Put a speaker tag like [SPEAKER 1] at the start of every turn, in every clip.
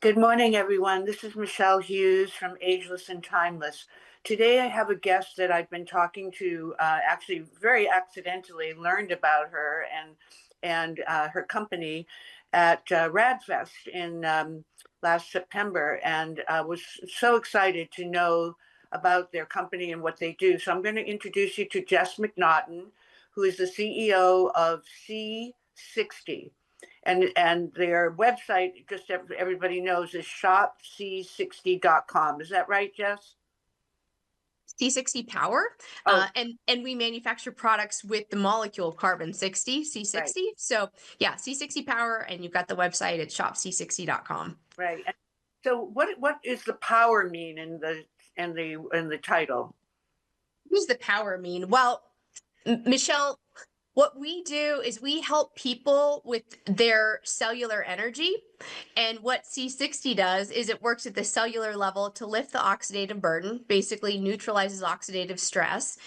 [SPEAKER 1] Good morning, everyone. This is Michele Hughes from Ageless and Timeless. Today, I have a guest that I've been talking to. Actually, very accidentally learned about her and her company at RAADfest in last September, and was so excited to know about their company and what they do. So I'm going to introduce you to Jess MacNaughton, who is the CEO of C60. And their website, just everybody knows, is shopc60.com. Is that right, Jess?
[SPEAKER 2] C60 Power,
[SPEAKER 1] Oh,
[SPEAKER 2] and we manufacture products with the molecule carbon 60,
[SPEAKER 1] right,
[SPEAKER 2] C60. So yeah, C60 Power, and you've got the website at shopc60.com.
[SPEAKER 1] right. And so, what is the power mean in the title?
[SPEAKER 2] What does the power mean? Well, Michele, what we do is we help people with their cellular energy. And what C60 does is it works at the cellular level to lift the oxidative burden, basically neutralizes oxidative stress.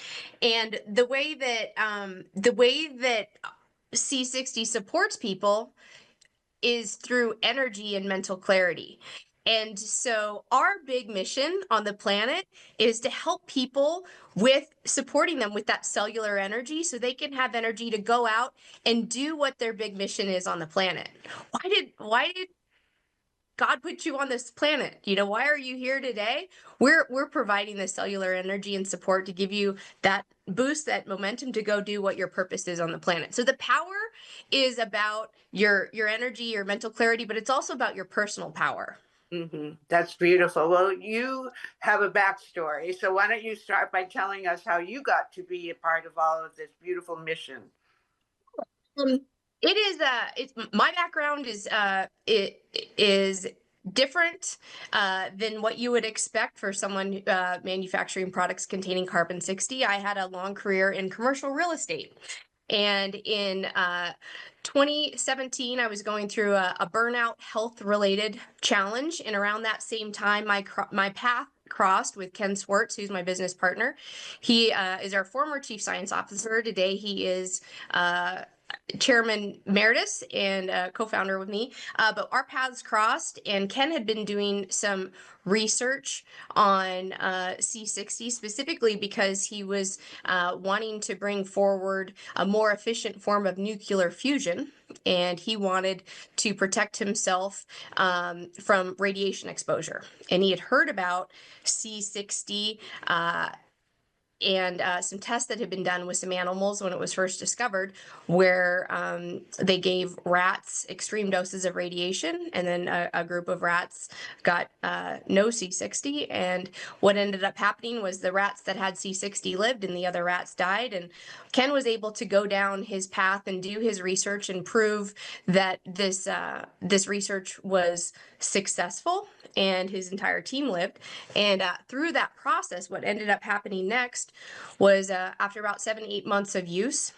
[SPEAKER 2] And the way that C60 supports people is through energy and mental clarity. And so our big mission on the planet is to help people with supporting them with that cellular energy so they can have energy to go out and do what their big mission is on the planet. Why did God put you on this planet? Why are you here today? We're providing the cellular energy and support to give you that boost, that momentum to go do what your purpose is on the planet. So the power is about your energy, your mental clarity, but it's also about your personal power.
[SPEAKER 1] That's beautiful. Well, you have a backstory, so why don't you start by telling us how you got to be a part of all of this beautiful mission?
[SPEAKER 2] Um, it's my background it is different than what you would expect for someone manufacturing products containing carbon 60. I had a long career in commercial real estate. And in 2017, I was going through a burnout health related challenge. And around that same time, my path crossed with Ken Swartz, who's my business partner. He is our former chief science officer. Today, he is Chairman Emeritus and co-founder with me, but our paths crossed, and Ken had been doing some research on C60 specifically because he was wanting to bring forward a more efficient form of nuclear fusion, and he wanted to protect himself from radiation exposure. And he had heard about C60 and some tests that had been done with some animals when it was first discovered, where they gave rats extreme doses of radiation, and then a group of rats got no C60. And what ended up happening was the rats that had C60 lived, and the other rats died. And Ken was able to go down his path and do his research and prove that this research was successful, and his entire team lived. And through that process, what ended up happening next was after about 7-8 months of use,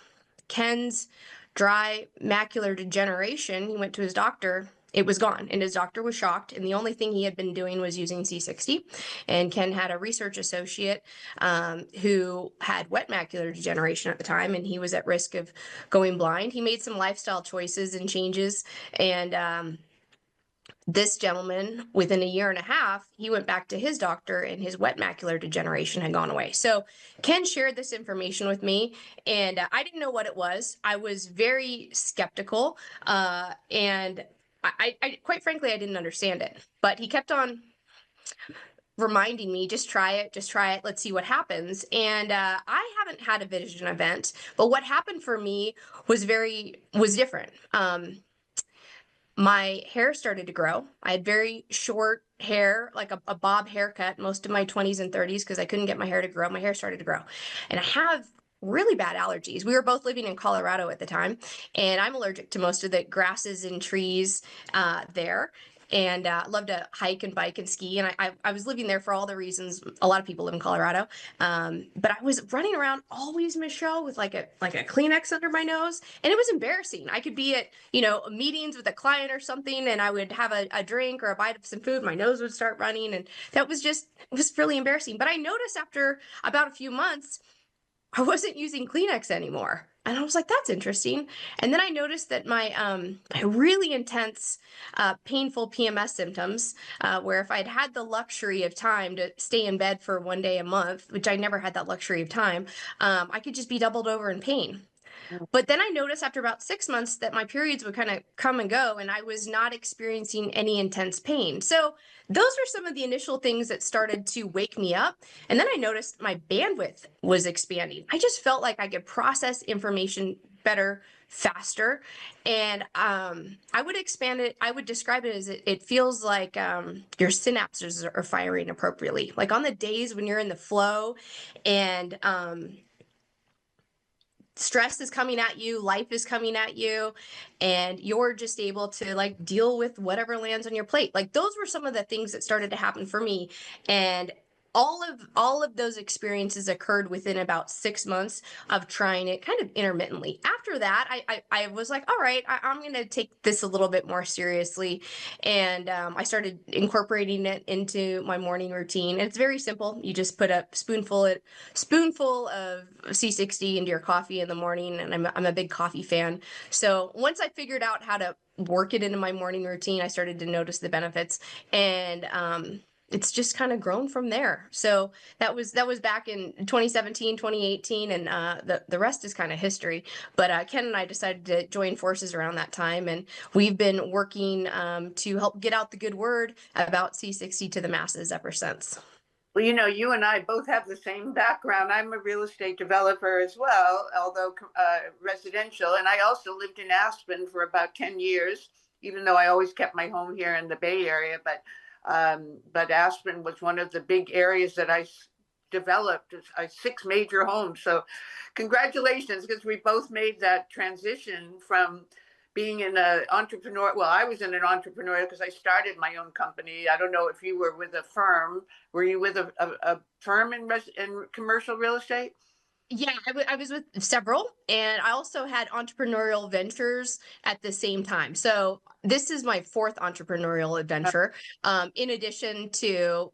[SPEAKER 2] Ken's dry macular degeneration, he went to his doctor, it was gone, and his doctor was shocked. And the only thing he had been doing was using C60. And Ken had a research associate who had wet macular degeneration at the time, and he was at risk of going blind. He made some lifestyle choices and changes, and this gentleman, within a year and a half, he went back to his doctor and his wet macular degeneration had gone away. So Ken shared this information with me, and I didn't know what it was. I was very skeptical, and I quite frankly, I didn't understand it. But he kept on reminding me, just try it, let's see what happens. And I haven't had a vision event, but what happened for me was different. My hair started to grow. I had very short hair, like a bob haircut, most of my 20s and 30s, because I couldn't get my hair to grow. My hair started to grow. And I have really bad allergies. We were both living in Colorado at the time, and I'm allergic to most of the grasses and trees there. And love to hike and bike and ski. And I was living there for all the reasons a lot of people live in Colorado. But I was running around always, Michele, with like a Kleenex under my nose, and it was embarrassing. I could be at meetings with a client or something, and I would have a drink or a bite of some food. My nose would start running, and it was really embarrassing. But I noticed after about a few months, I wasn't using Kleenex anymore. And I was like, that's interesting. And then I noticed that my really intense, painful PMS symptoms, where if I'd had the luxury of time to stay in bed for one day a month, which I never had that luxury of time, I could just be doubled over in pain. But then I noticed after about 6 months that my periods would kind of come and go, and I was not experiencing any intense pain. So those were some of the initial things that started to wake me up. And then I noticed my bandwidth was expanding. I just felt like I could process information better, faster. And I would expand it, I would describe it as it feels like your synapses are firing appropriately. Like on the days when you're in the flow and stress is coming at you, life is coming at you, and you're just able to like deal with whatever lands on your plate. Like those were some of the things that started to happen for me. And all of those experiences occurred within about 6 months of trying it kind of intermittently. After that, I was like, all right, I'm going to take this a little bit more seriously, and I started incorporating it into my morning routine. And it's very simple. You just put a spoonful of C60 into your coffee in the morning, and I'm a big coffee fan. So once I figured out how to work it into my morning routine, I started to notice the benefits, and it's just kind of grown from there. So that was back in 2017, 2018, and the rest is kind of history. But Ken and I decided to join forces around that time, and we've been working to help get out the good word about C60 to the masses ever since.
[SPEAKER 1] Well, you and I both have the same background. I'm a real estate developer as well, although residential. And I also lived in Aspen for about 10 years, even though I always kept my home here in the Bay Area. But Aspen was one of the big areas that I developed 6 major homes. So congratulations, because we both made that transition from being in an entrepreneur. Well, I was in an entrepreneur because I started my own company. I don't know if you were with a firm. Were you with a firm in commercial real estate?
[SPEAKER 2] Yeah, I was with several, and I also had entrepreneurial ventures at the same time. So this is my fourth entrepreneurial adventure, in addition to,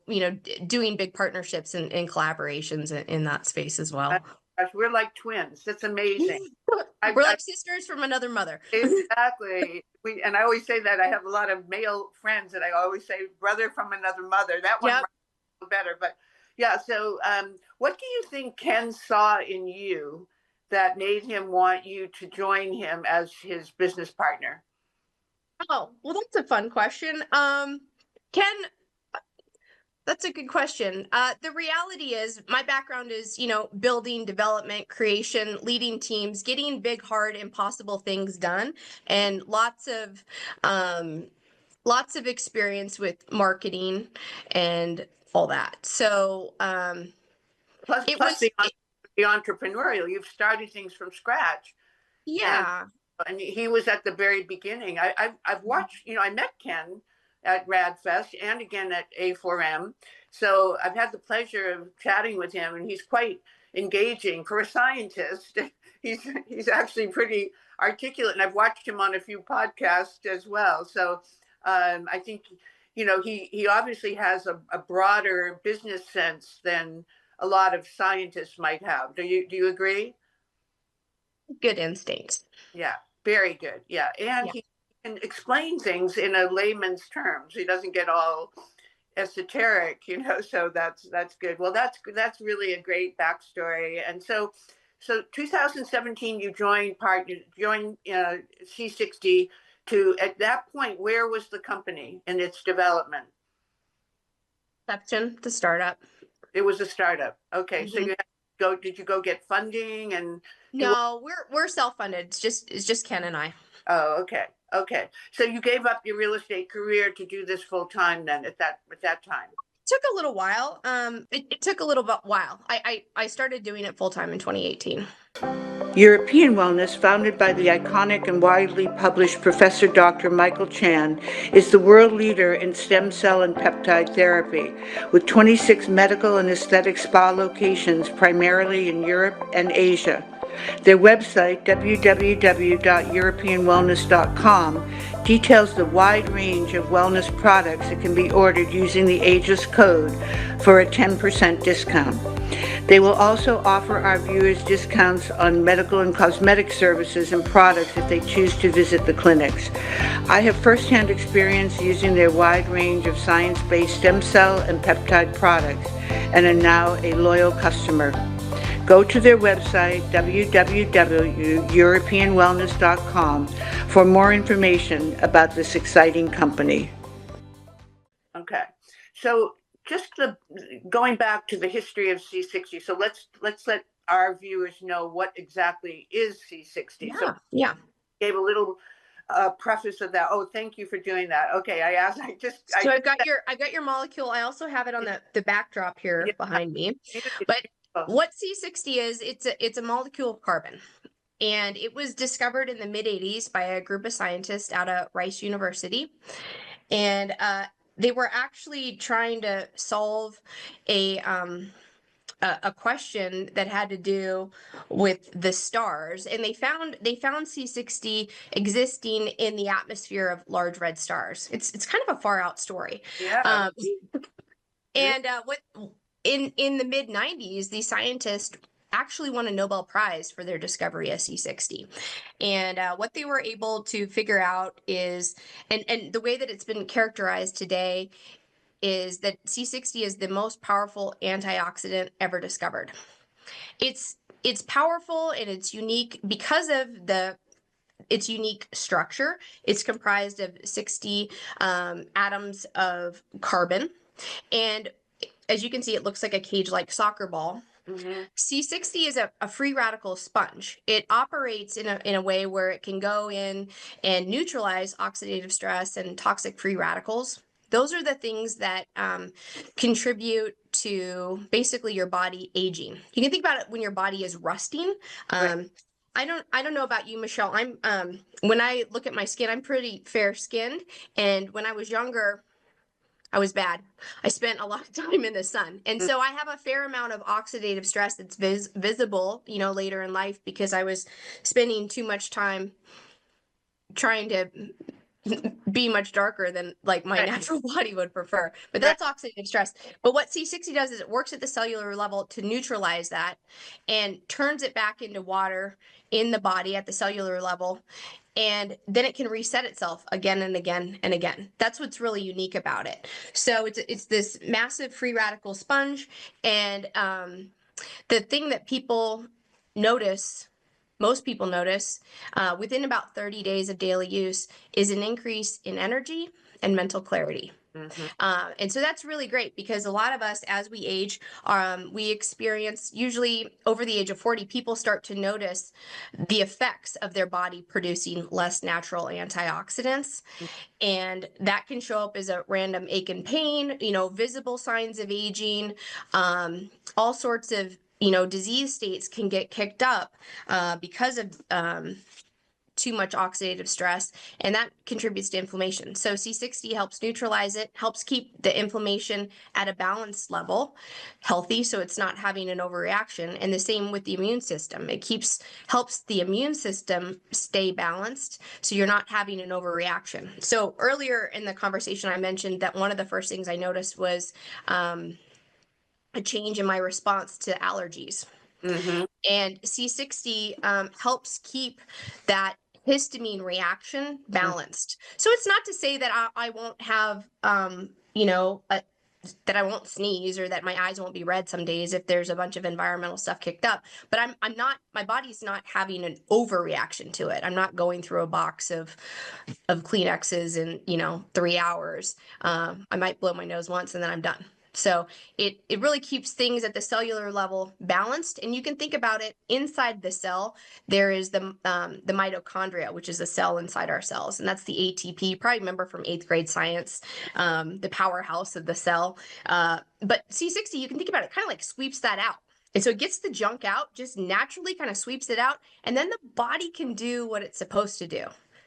[SPEAKER 2] doing big partnerships and collaborations in that space as
[SPEAKER 1] Uh,
[SPEAKER 2] well.
[SPEAKER 1] Gosh, we're like twins. That's amazing.
[SPEAKER 2] We're like sisters from another mother.
[SPEAKER 1] Exactly. And I always say that I have a lot of male friends, and I always say brother from another mother. That one
[SPEAKER 2] Yep.
[SPEAKER 1] better. But yeah, so what do you think Ken saw in you that made him want you to join him as his business partner?
[SPEAKER 2] Oh, well, that's a fun question. Ken, that's a good question. The reality is, my background is, building, development, creation, leading teams, getting big, hard, impossible things done, and lots of experience with marketing and all that. So
[SPEAKER 1] Plus,
[SPEAKER 2] it
[SPEAKER 1] plus
[SPEAKER 2] was,
[SPEAKER 1] the entrepreneurial. You've started things from scratch, and
[SPEAKER 2] yeah,
[SPEAKER 1] he was at the very beginning. I've watched. I met Ken at RAADfest and again at A4M. So I've had the pleasure of chatting with him, and he's quite engaging for a scientist. He's actually pretty articulate, and I've watched him on a few podcasts as well. So I think he obviously has a broader business sense than a lot of scientists might have. Do you agree?
[SPEAKER 2] good instincts.
[SPEAKER 1] Yeah, very good. Yeah, and
[SPEAKER 2] Yeah.
[SPEAKER 1] he can explain things in a layman's terms. He doesn't get all esoteric, So that's good. Well, that's really a great backstory. And so 2017, you joined C60. To at that point, where was the company in its development?
[SPEAKER 2] Inception, the startup.
[SPEAKER 1] It was a startup. Okay, so
[SPEAKER 2] Mhm.
[SPEAKER 1] you had to go. Did you go get funding and do?
[SPEAKER 2] No, we're self-funded. It's just Ken and I.
[SPEAKER 1] Oh, okay. Okay. So you gave up your real estate career to do this full time then at that time.
[SPEAKER 2] Took a little while. It took a little bit while. I started doing it full time in 2018.
[SPEAKER 1] European Wellness, founded by the iconic and widely published Professor Dr. Michael Chan, is the world leader in stem cell and peptide therapy, with 26 medical and aesthetic spa locations primarily in Europe and Asia. Their website, www.europeanwellness.com, details the wide range of wellness products that can be ordered using the Ageless code for a 10% discount. They will also offer our viewers discounts on medical and cosmetic services and products if they choose to visit the clinics. I have firsthand experience using their wide range of science-based stem cell and peptide products and am now a loyal customer. Go to their website, www.europeanwellness.com, for more information about this exciting company. Okay, so just going back to the history of C60. So let's let our viewers know what exactly is C60.
[SPEAKER 2] Yeah,
[SPEAKER 1] so
[SPEAKER 2] yeah.
[SPEAKER 1] Gave a little preface of that. Oh, thank you for doing that. Okay,
[SPEAKER 2] So I've got your molecule. I also have it on the backdrop here behind me. But what C60 is, it's a molecule of carbon. And it was discovered in the mid-80s by a group of scientists out of Rice University. And they were actually trying to solve a question that had to do with the stars, and they found C60 existing in the atmosphere of large red stars. It's kind of a far out story.
[SPEAKER 1] Yeah.
[SPEAKER 2] And what in the mid 90s, these scientists actually won a Nobel Prize for their discovery of C60. And what they were able to figure out is, and the way that it's been characterized today, is that C60 is the most powerful antioxidant ever discovered. It's powerful and it's unique because of its unique structure. It's comprised of 60 atoms of carbon, and as you can see, it looks like a cage-like soccer ball.
[SPEAKER 1] Mm-hmm.
[SPEAKER 2] C60 is a free radical sponge. It operates in a way where it can go in and neutralize oxidative stress and toxic free radicals. Those are the things that contribute to basically your body aging. You can think about it when your body is rusting.
[SPEAKER 1] Right.
[SPEAKER 2] I don't know about you, Michele. I'm when I look at my skin, I'm pretty fair skinned, and when I was younger, I was bad. I spent a lot of time in the sun. And so I have a fair amount of oxidative stress that's visible, later in life, because I was spending too much time trying to be much darker than like my natural body would prefer. But that's oxidative stress. But what C60 does is it works at the cellular level to neutralize that and turns it back into water in the body at the cellular level. And then it can reset itself again and again and again. That's what's really unique about it. So it's this massive free radical sponge. And the thing that most people notice within about 30 days of daily use is an increase in energy and mental clarity. Mm-hmm. And so that's really great, because a lot of us, as we age, we experience, usually over the age of 40, people start to notice the effects of their body producing less natural antioxidants. Mm-hmm. And that can show up as a random ache and pain, visible signs of aging, all sorts of disease states can get kicked up because of too much oxidative stress, and that contributes to inflammation. So C60 helps neutralize it, helps keep the inflammation at a balanced level, healthy, so it's not having an overreaction. And the same with the immune system. It helps the immune system stay balanced, so you're not having an overreaction. So earlier in the conversation, I mentioned that one of the first things I noticed was a change in my response to allergies. Mm-hmm. And C60 helps keep that histamine reaction balanced. Mm-hmm. So it's not to say that I won't have, that I won't sneeze, or that my eyes won't be red some days if there's a bunch of environmental stuff kicked up. But I'm not, my body's not having an overreaction to it. I'm not going through a box of Kleenexes in 3 hours. I might blow my nose once and then I'm done. So it really keeps things at the cellular level balanced. And you can think about it, inside the cell, there is the mitochondria, which is a cell inside our cells. And that's the ATP. You probably remember from 8th grade science, the powerhouse of the cell. But C60, you can think about it, kind of like sweeps that out. And so it gets the junk out, just naturally kind of sweeps it out. And then the body can do what it's supposed to do.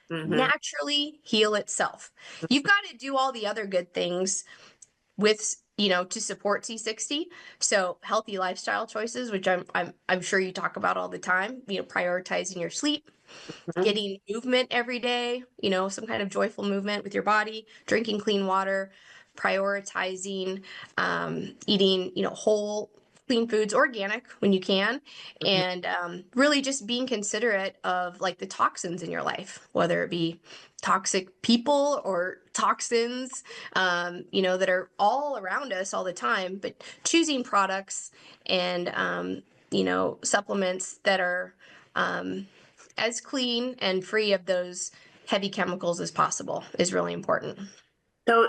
[SPEAKER 2] Mm-hmm. Naturally heal itself. You've got to do all the other good things with to support C60. So healthy lifestyle choices, which I'm sure you talk about all the time, prioritizing your sleep,
[SPEAKER 1] Mhm.
[SPEAKER 2] getting movement every day, some kind of joyful movement with your body, drinking clean water, prioritizing eating, whole clean foods, organic when you can, and really just being considerate of like the toxins in your life, whether it be toxic people or toxins, that are all around us all the time, but choosing products and, supplements that are as clean and free of those heavy chemicals as possible is really important.
[SPEAKER 1] So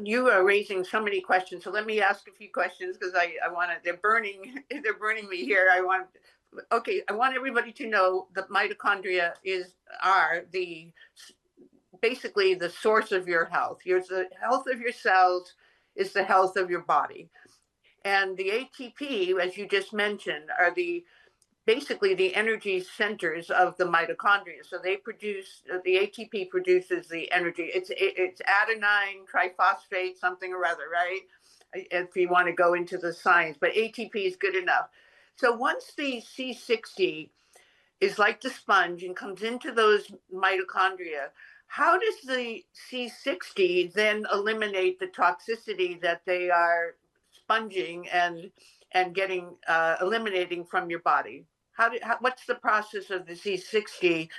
[SPEAKER 1] you are raising so many questions. So let me ask a few questions because I want to. They're burning. They're burning me here. I want. Okay, I want everybody to know that mitochondria are the basically the source of your health. The health of your cells is the health of your body, and the ATP, as you just mentioned, are the basically the energy centers of the mitochondria. So they produce the ATP produces the energy. It's adenine triphosphate something or other, right? If you want to go into the science, but ATP is good enough. So once the C60 is like the sponge and comes into those mitochondria, how does the C60 then eliminate the toxicity that they are sponging and getting eliminating from your body? What's the process of the C60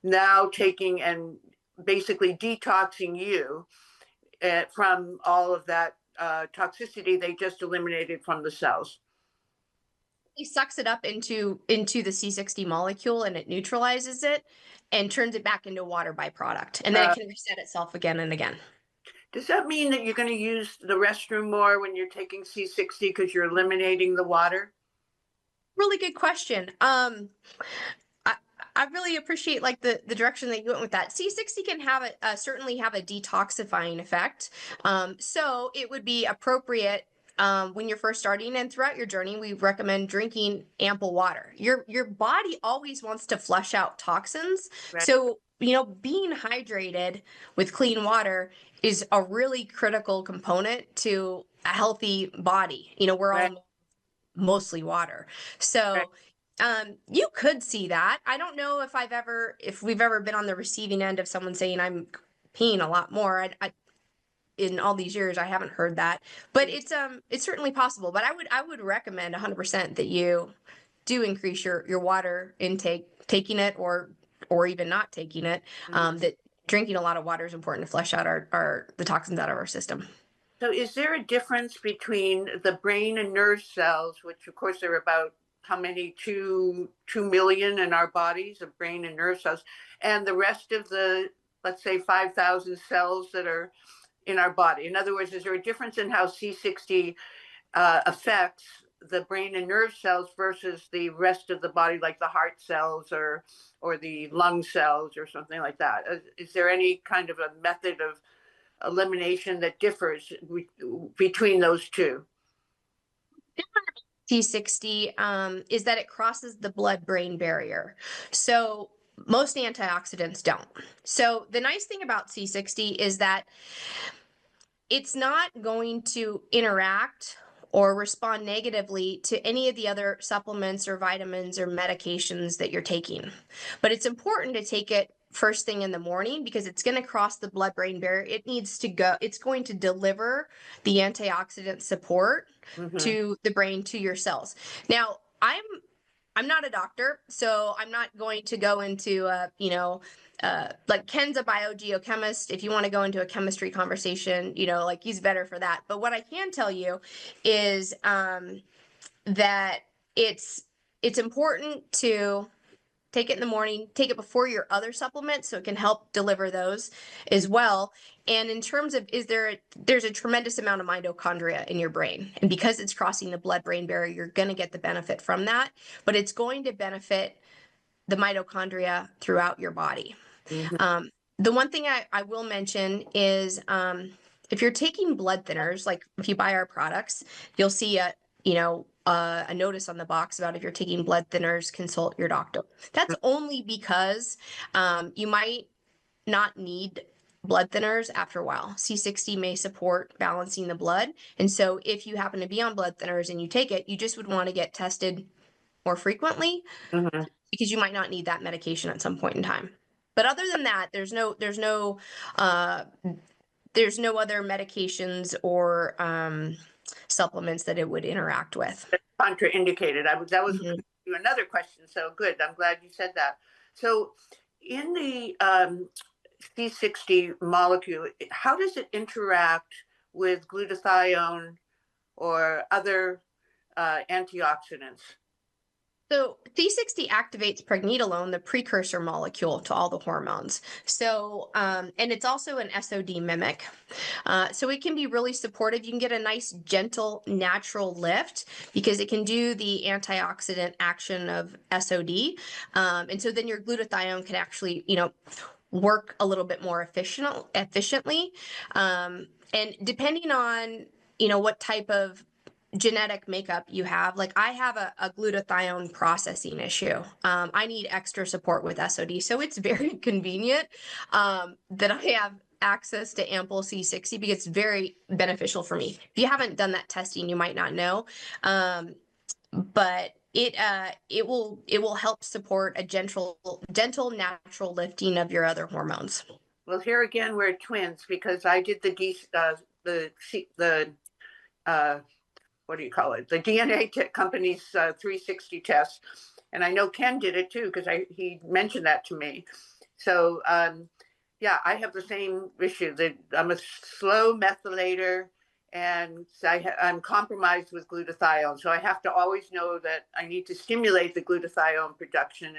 [SPEAKER 1] now taking and basically detoxing you from all of that toxicity they just eliminated from the cells?
[SPEAKER 2] He sucks it up into the C60 molecule and it neutralizes it and turns it back into a water byproduct. And then it
[SPEAKER 1] Uh,
[SPEAKER 2] can reset itself again and again.
[SPEAKER 1] does that mean that you're going to use the restroom more when you're taking C60 because you're eliminating the water?
[SPEAKER 2] Really good question. I, I really appreciate like the direction that you went with that. C60 can have certainly have a detoxifying effect. So it would be appropriate when you're first starting and throughout your journey, we recommend drinking ample water. Your body always wants to flush out toxins.
[SPEAKER 1] Right,
[SPEAKER 2] So, being hydrated with clean water is a really critical component to a healthy body. We're
[SPEAKER 1] right,
[SPEAKER 2] all mostly water.
[SPEAKER 1] right.
[SPEAKER 2] So you could see that. I don't know if we've ever been on the receiving end of someone saying I'm peeing a lot more. In all these years, I haven't heard that, but it's certainly possible. But I would recommend 100% that you do increase your water intake, taking it or even not taking it.
[SPEAKER 1] Mhm.
[SPEAKER 2] That drinking a lot of water is important to flush out our the toxins out of our system.
[SPEAKER 1] So is there a difference between the brain and nerve cells, which of course there are about how many, 2 million in our bodies of brain and nerve cells, and the rest of the, let's say, 5,000 cells that are in our body? In other words, is there a difference in how C60 affects the brain and nerve cells versus the rest of the body, like the heart cells or the lung cells or something like that? Is there any kind of a method of elimination that differs between those two?
[SPEAKER 2] C60 is that it crosses the blood-brain barrier. So most antioxidants don't. So the nice thing about C60 is that it's not going to interact or respond negatively to any of the other supplements or vitamins or medications that you're taking. But it's important to take it first thing in the morning because it's going to cross the blood-brain barrier. It needs to go, it's going to deliver the antioxidant support
[SPEAKER 1] Mm-hmm.
[SPEAKER 2] to the brain, to your cells. Now, I'm not a doctor, so I'm not going to go into like Ken's a biogeochemist. If you want to go into a chemistry conversation, like he's better for that. But what I can tell you is that it's important to take it in the morning, take it before your other supplements so it can help deliver those as well. And in terms of there's a tremendous amount of mitochondria in your brain. And because it's crossing the blood-brain barrier, you're going to get the benefit from that, but it's going to benefit the mitochondria throughout your body.
[SPEAKER 1] Mm-hmm.
[SPEAKER 2] The one thing I will mention is if you're taking blood thinners, like if you buy our products, you'll see a notice on the box about if you're taking blood thinners, consult your doctor. That's only because you might not need blood thinners after a while. C60 may support balancing the blood. And so if you happen to be on blood thinners and you take it, you just would want to get tested more frequently
[SPEAKER 1] Mhm.
[SPEAKER 2] because you might not need that medication at some point in time. But other than that, there's no other medications or supplements that it would interact with.
[SPEAKER 1] Contraindicated. That was
[SPEAKER 2] Mhm.
[SPEAKER 1] another question. So good. I'm glad you said that. So in the C60 molecule, how does it interact with glutathione or other antioxidants?
[SPEAKER 2] So C60 activates pregnenolone, the precursor molecule to all the hormones. So, and it's also an SOD mimic. So it can be really supportive. You can get a nice, gentle, natural lift because it can do the antioxidant action of SOD. And so then your glutathione can actually, work a little bit more efficiently. And depending on, what type of genetic makeup you have, like I have a glutathione processing issue. I need extra support with SOD. So it's very convenient that I have access to ample C60 because it's very beneficial for me. If you haven't done that testing, you might not know. But it will help support a gentle natural lifting of your other hormones.
[SPEAKER 1] Well, here again, we're twins because I did the what do you call it? The DNA company's 360 test, and I know Ken did it too because he mentioned that to me. So yeah, I have the same issue that I'm a slow methylator, and I'm compromised with glutathione. So I have to always know that I need to stimulate the glutathione production,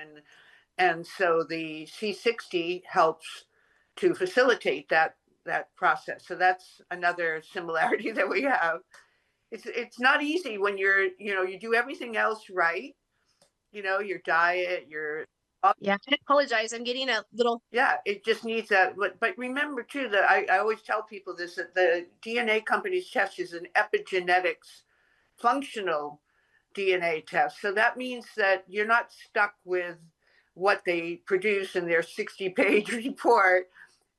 [SPEAKER 1] and so the C60 helps to facilitate that process. So that's another similarity that we have. It's not easy when you do everything else right, your diet, your
[SPEAKER 2] Yeah, I apologize. I'm getting a little.
[SPEAKER 1] yeah, it just needs that. But remember too that I always tell people this, that the DNA company's test is an epigenetics functional DNA test. So that means that you're not stuck with what they produce in their 60-page report,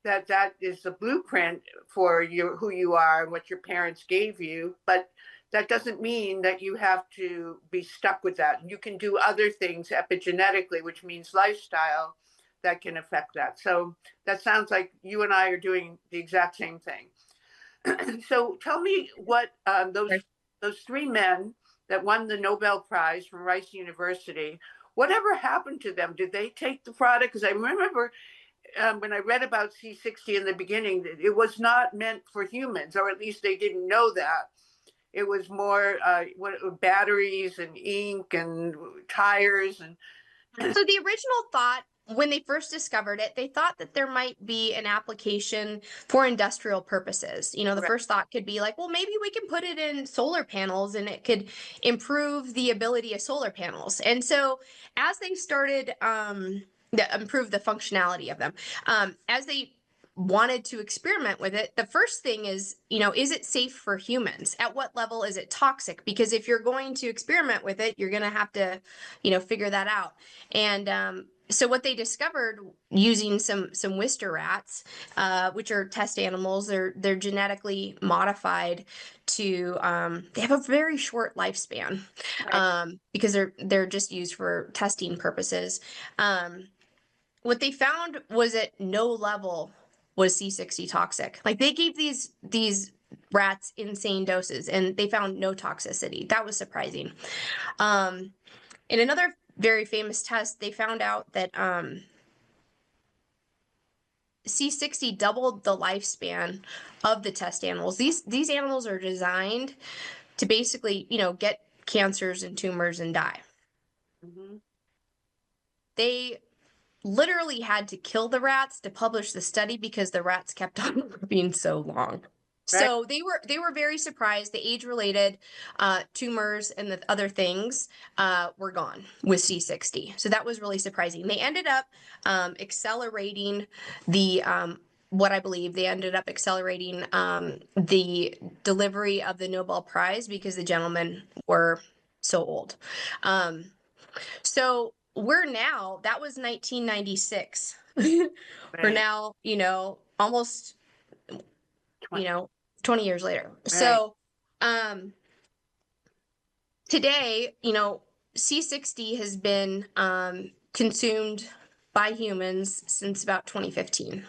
[SPEAKER 1] that is the blueprint for who you are and what your parents gave you. But that doesn't mean that you have to be stuck with that. You can do other things epigenetically, which means lifestyle, that can affect that. So that sounds like you and I are doing the exact same thing. So tell me what those three men that won the Nobel Prize from Rice University, whatever happened to them? Did they take the product? Because I remember when I read about C60 in the beginning, it was not meant for humans, or at least they didn't know that. It was more batteries and ink and tires and
[SPEAKER 2] So the original thought when they first discovered it, they thought that there might be an application for industrial purposes. The
[SPEAKER 1] right.
[SPEAKER 2] first thought could be like, well, maybe we can put it in solar panels and it could improve the ability of solar panels. And so as they started improve the functionality of them, as they wanted to experiment with it, the first thing is, is it safe for humans? At what level is it toxic? Because if you're going to experiment with it, you're going to have to, figure that out. And so what they discovered using some Wistar rats, which are test animals, they're genetically modified to they have a very short lifespan because they're just used for testing purposes. What they found was at no level was C60 toxic. Like they gave these rats insane doses and they found no toxicity. That was surprising. In another very famous test, they found out that C60 doubled the lifespan of the test animals. These animals are designed to basically, get cancers and tumors and die.
[SPEAKER 1] Mm-hmm.
[SPEAKER 2] They literally had to kill the rats to publish the study because the rats kept on living so long.
[SPEAKER 1] Right.
[SPEAKER 2] So they were very surprised. The age-related tumors and the other things were gone with C60. So that was really surprising. They ended up accelerating the what I believe they ended up accelerating the delivery of the Nobel Prize because the gentlemen were so old. So we're now, that was 1996. We're
[SPEAKER 1] Right.
[SPEAKER 2] now, almost,
[SPEAKER 1] 20,
[SPEAKER 2] 20 years later.
[SPEAKER 1] right.
[SPEAKER 2] So, um, today, C60 has been consumed by humans since about 2015.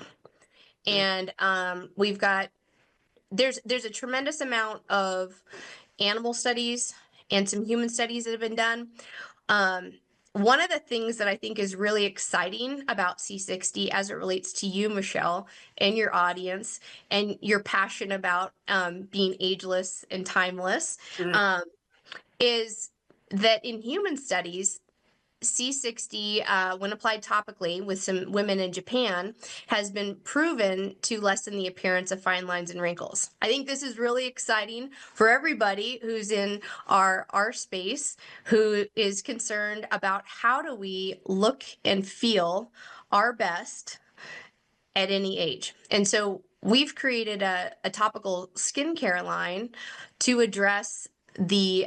[SPEAKER 1] Mm,
[SPEAKER 2] And we've got there's a tremendous amount of animal studies and some human studies that have been done. Um, one of the things that I think is really exciting about C60 as it relates to you, Michele, and your audience, and your passion about being ageless and timeless,
[SPEAKER 1] mm,
[SPEAKER 2] um, is that in human studies, C60, when applied topically with some women in Japan, has been proven to lessen the appearance of fine lines and wrinkles. I think this is really exciting for everybody who's in our space, who is concerned about how do we look and feel our best at any age. And so we've created a topical skincare line to address the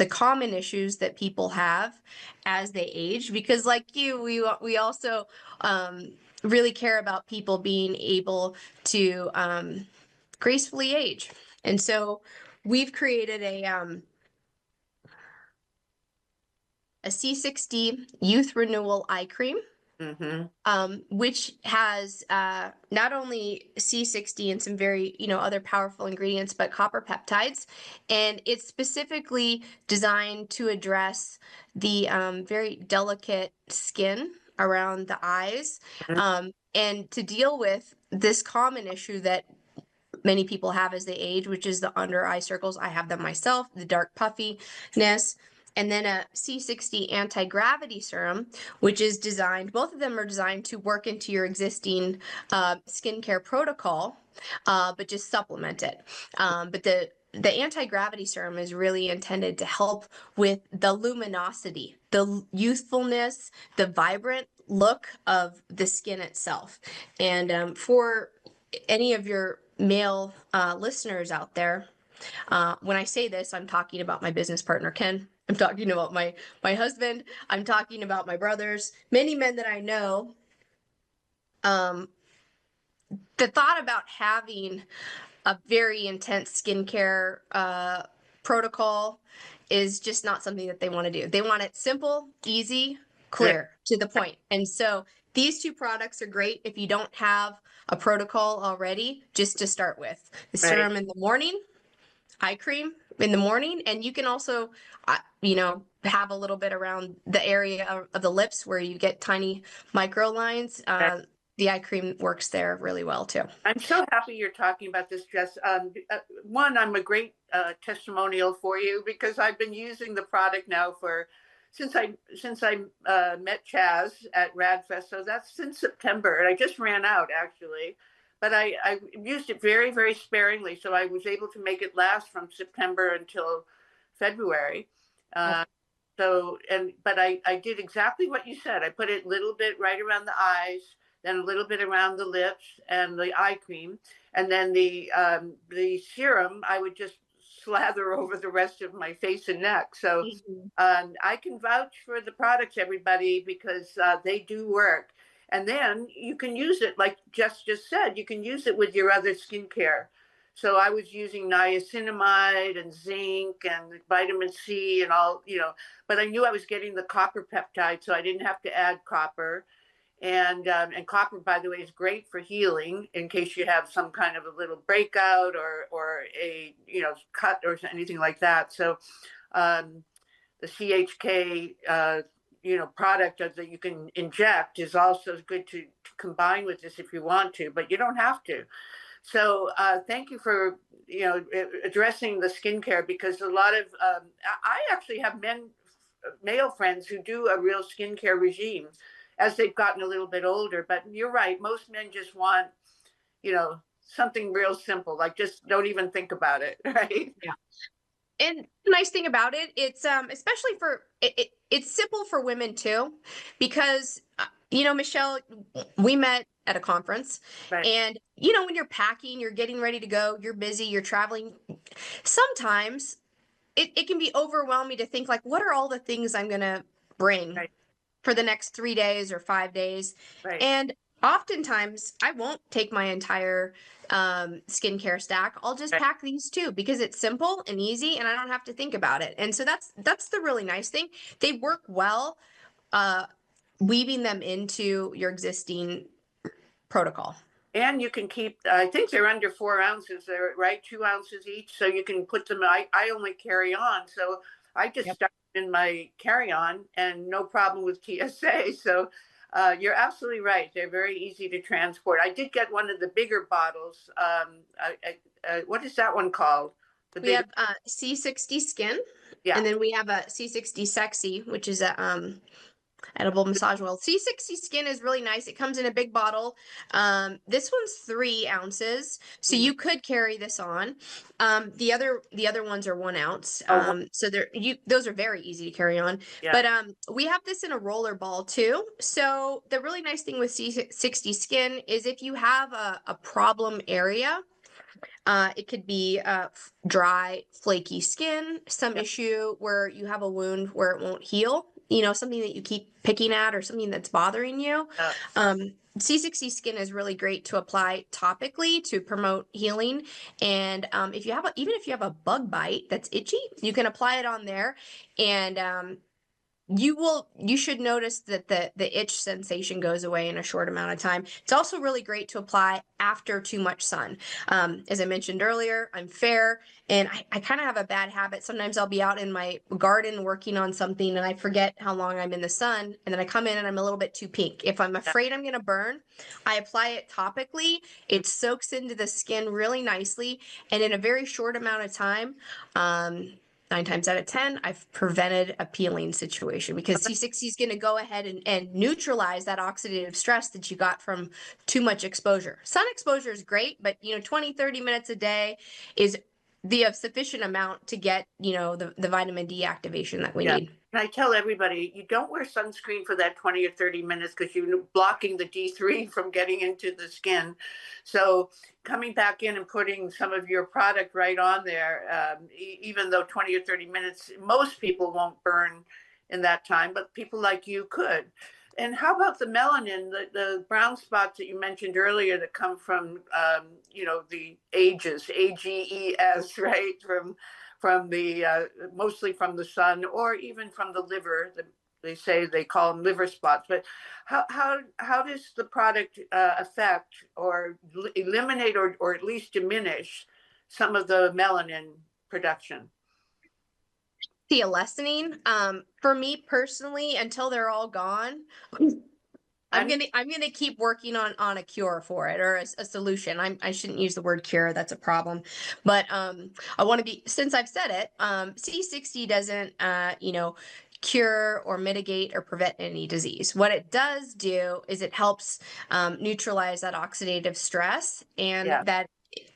[SPEAKER 2] common issues that people have as they age, because like you, we also really care about people being able to gracefully age. And so we've created a C60 youth renewal eye cream,
[SPEAKER 1] mm-hmm.
[SPEAKER 2] which has not only C60 and some very, other powerful ingredients, but copper peptides. And it's specifically designed to address the very delicate skin around the eyes, and to deal with this common issue that many people have as they age, which is the under eye circles. I have them myself, the dark puffiness. And then a C60 anti-gravity serum, which is designed, both of them are designed to work into your existing skincare protocol, but just supplement it. But the anti-gravity serum is really intended to help with the luminosity, the youthfulness, the vibrant look of the skin itself. And for any of your male listeners out there, when I say this, I'm talking about my business partner, Ken. I'm talking about my husband. I'm talking about my brothers, many men that I know. Um, the thought about having a very intense skincare protocol is just not something that they want to do. They want it simple, easy,
[SPEAKER 1] Right.
[SPEAKER 2] clear, to the point. And so these two products are great if you don't have a protocol already, just to start with. The
[SPEAKER 1] Right.
[SPEAKER 2] serum in the morning, eye cream in the morning, and you can also, have a little bit around the area of the lips where you get tiny micro lines.
[SPEAKER 1] Right.
[SPEAKER 2] The eye cream works there really well too.
[SPEAKER 1] I'm so happy you're talking about this, Jess. One, I'm a great testimonial for you because I've been using the product now for since I met Chaz at RAADfest. So that's since September, and I just ran out actually, but I used it very, very sparingly, so I was able to make it last from September until February.
[SPEAKER 2] Oh.
[SPEAKER 1] But I did exactly what you said. I put it a little bit right around the eyes, then a little bit around the lips and the eye cream, and then the serum I would just slather over the rest of my face and neck. So
[SPEAKER 2] Mhm.
[SPEAKER 1] I can vouch for the products, everybody, because they do work. And then you can use it, like Jess just said, you can use it with your other skincare. So I was using niacinamide and zinc and vitamin C and all, but I knew I was getting the copper peptide, so I didn't have to add copper. And copper, by the way, is great for healing in case you have some kind of a little breakout or a cut or anything like that. So the CHK product that you can inject is also good to combine with this if you want to, but you don't have to. So thank you for addressing the skincare, because a lot of I actually have male friends who do a real skincare regime as they've gotten a little bit older. But you're right, most men just want something real simple, like just don't even think about it, right?
[SPEAKER 2] Yeah. And the nice thing about it, it's especially for it's simple for women too, because Michele, we met at a conference,
[SPEAKER 1] Right,
[SPEAKER 2] and when you're packing, you're getting ready to go, you're busy, you're traveling. Sometimes it can be overwhelming to think like, what are all the things I'm gonna bring
[SPEAKER 1] right,
[SPEAKER 2] for the next 3 days or 5 days.
[SPEAKER 1] Right.
[SPEAKER 2] And oftentimes I won't take my entire skincare stack. I'll just
[SPEAKER 1] Right.
[SPEAKER 2] pack these two because it's simple and easy and I don't have to think about it. And so that's the really nice thing. They work well, uh, weaving them into your existing protocol.
[SPEAKER 1] And you can keep, I think they're under 4 ounces. They're right, 2 ounces each. So you can put them, I only carry on. So I just
[SPEAKER 2] Yep.
[SPEAKER 1] stuck them in my carry on and no problem with TSA. So you're absolutely right. They're very easy to transport. I did get one of the bigger bottles. What is that one called? The
[SPEAKER 2] We
[SPEAKER 1] bigger,
[SPEAKER 2] have C60 Skin,
[SPEAKER 1] yeah.
[SPEAKER 2] and then we have a C60 Sexy, which is a edible massage oil. C60 Skin is really nice. It comes in a big bottle. This one's 3 ounces, so
[SPEAKER 1] Mhm.
[SPEAKER 2] you could carry this on. The other ones are 1 ounce.
[SPEAKER 1] Oh, wow.
[SPEAKER 2] So those are very easy to carry on.
[SPEAKER 1] Yeah.
[SPEAKER 2] But we have this in a roller ball too. So the really nice thing with C60 Skin is if you have a problem area, it could be dry, flaky skin, some
[SPEAKER 1] Yeah.
[SPEAKER 2] issue where you have a wound where it won't heal, something that you keep picking at or something that's bothering you.
[SPEAKER 1] Yeah.
[SPEAKER 2] C60 Skin is really great to apply topically to promote healing. And if you have even if you have a bug bite that's itchy, you can apply it on there, and you should notice that the itch sensation goes away in a short amount of time. It's also really great to apply after too much sun. As I mentioned earlier, I'm fair, and I kind of have a bad habit. Sometimes I'll be out in my garden working on something and I forget how long I'm in the sun, and then I come in and I'm a little bit too pink. If I'm
[SPEAKER 1] Yeah.
[SPEAKER 2] afraid I'm going to burn, I apply it topically. It soaks into the skin really nicely, and in a very short amount of time, 9 times out of 10, I've prevented a peeling situation because C60 is going to go ahead and neutralize that oxidative stress that you got from too much exposure. Sun exposure is great, but 20, 30 minutes a day is the sufficient amount to get, the vitamin D activation that we
[SPEAKER 1] Yeah.
[SPEAKER 2] need.
[SPEAKER 1] And I tell everybody, you don't wear sunscreen for that 20 or 30 minutes because you're blocking the D3 from getting into the skin. So coming back in and putting some of your product right on there, even though 20 or 30 minutes, most people won't burn in that time, but people like you could. And how about the melanin, the brown spots that you mentioned earlier that come from, the AGES, right? From the mostly from the sun or even from the liver. They say they call them liver spots. But how does the product affect or eliminate or at least diminish some of the melanin production?
[SPEAKER 2] See a lessening. For me personally, until they're all gone, I'm
[SPEAKER 1] I'm
[SPEAKER 2] gonna keep working on a cure for it, or a solution. I shouldn't use the word cure, that's a problem. But I want to be, since I've said it, C60 doesn't cure or mitigate or prevent any disease. What it does do is it helps neutralize that oxidative stress and
[SPEAKER 1] yeah.
[SPEAKER 2] that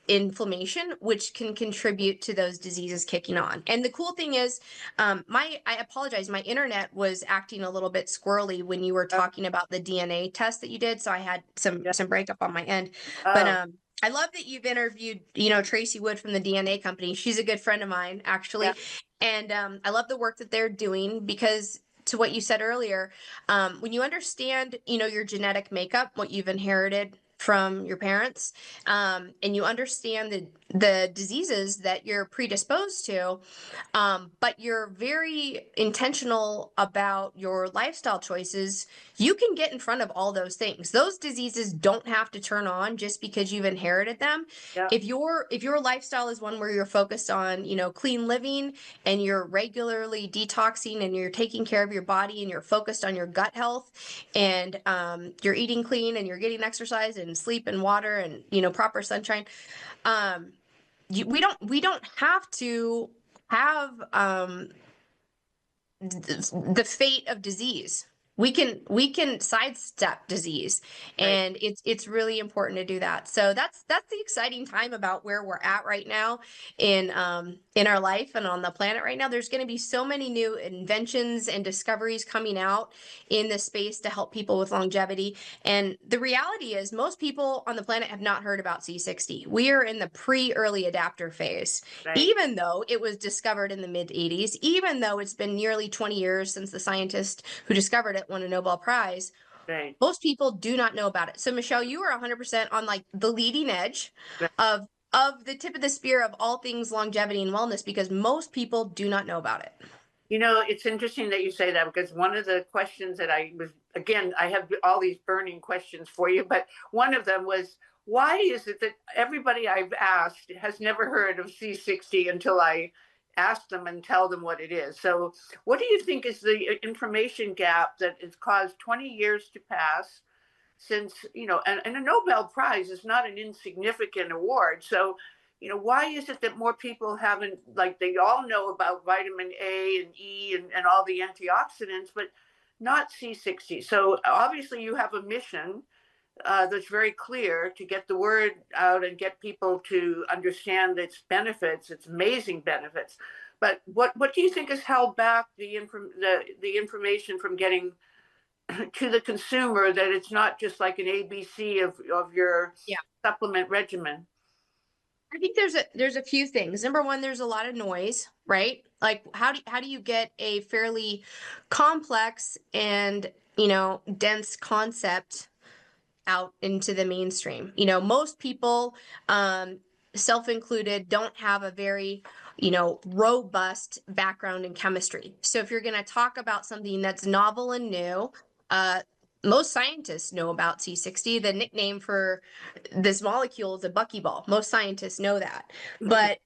[SPEAKER 2] inflammation, which can contribute to those diseases kicking on. And the cool thing is, I apologize, my internet was acting a little bit squirrely when you were talking about the DNA test that you did, so I had
[SPEAKER 1] Yeah.
[SPEAKER 2] some breakup on my end. But
[SPEAKER 1] Oh,
[SPEAKER 2] I love that you've interviewed, Tracy Wood from the DNA company. She's a good friend of mine,
[SPEAKER 1] yeah.
[SPEAKER 2] actually. And I love the work that they're doing because, to what you said earlier, when you understand, your genetic makeup, what you've inherited from your parents, and you understand the diseases that you're predisposed to, but you're very intentional about your lifestyle choices, you can get in front of all those things. Those diseases don't have to turn on just because you've inherited them.
[SPEAKER 1] Yeah.
[SPEAKER 2] If your lifestyle is one where you're focused on, clean living, and you're regularly detoxing and you're taking care of your body and you're focused on your gut health, and you're eating clean and you're getting exercise and sleep and water and, proper sunshine, um, we don't have to have the fate of disease. We can sidestep disease,
[SPEAKER 1] Right.
[SPEAKER 2] and it's really important to do that. So that's the exciting time about where we're at right now in our life and on the planet right now. There's going to be so many new inventions and discoveries coming out in this space to help people with longevity. And the reality is most people on the planet have not heard about C60. We are in the pre-early adapter phase,
[SPEAKER 1] Right.
[SPEAKER 2] even though it was discovered in the mid 80s, even though it's been nearly 20 years since the scientist who discovered it it, won a Nobel Prize.
[SPEAKER 1] Right.
[SPEAKER 2] Most people do not know about it. So Michele, you are 100% on like the leading edge
[SPEAKER 1] Right.
[SPEAKER 2] of the tip of the spear of all things longevity and wellness, because most people do not know about it.
[SPEAKER 1] You know, it's interesting that you say that, because one of the questions that I was, again, I have all these burning questions for you, but one of them was, why is it that everybody I've asked has never heard of C60 until I ask them and tell them what it is? So, what do you think is the information gap that has caused 20 years to pass since, and a Nobel Prize is not an insignificant award. So, why is it that more people haven't, like, they all know about vitamin A and E and all the antioxidants, but not C60? So obviously you have a mission that's very clear to get the word out and get people to understand its benefits, its amazing benefits. But what do you think has held back the information from getting to the consumer, that it's not just like an ABC of your
[SPEAKER 2] Yeah.
[SPEAKER 1] supplement regimen?
[SPEAKER 2] I think there's a few things. Number one, there's a lot of noise, right? Like how do you get a fairly complex and, dense concept out into the mainstream? Most people, self included, don't have a very, robust background in chemistry. So if you're going to talk about something that's novel and new, uh, most scientists know about C60. The nickname for this molecule is a buckyball. Most scientists know that. But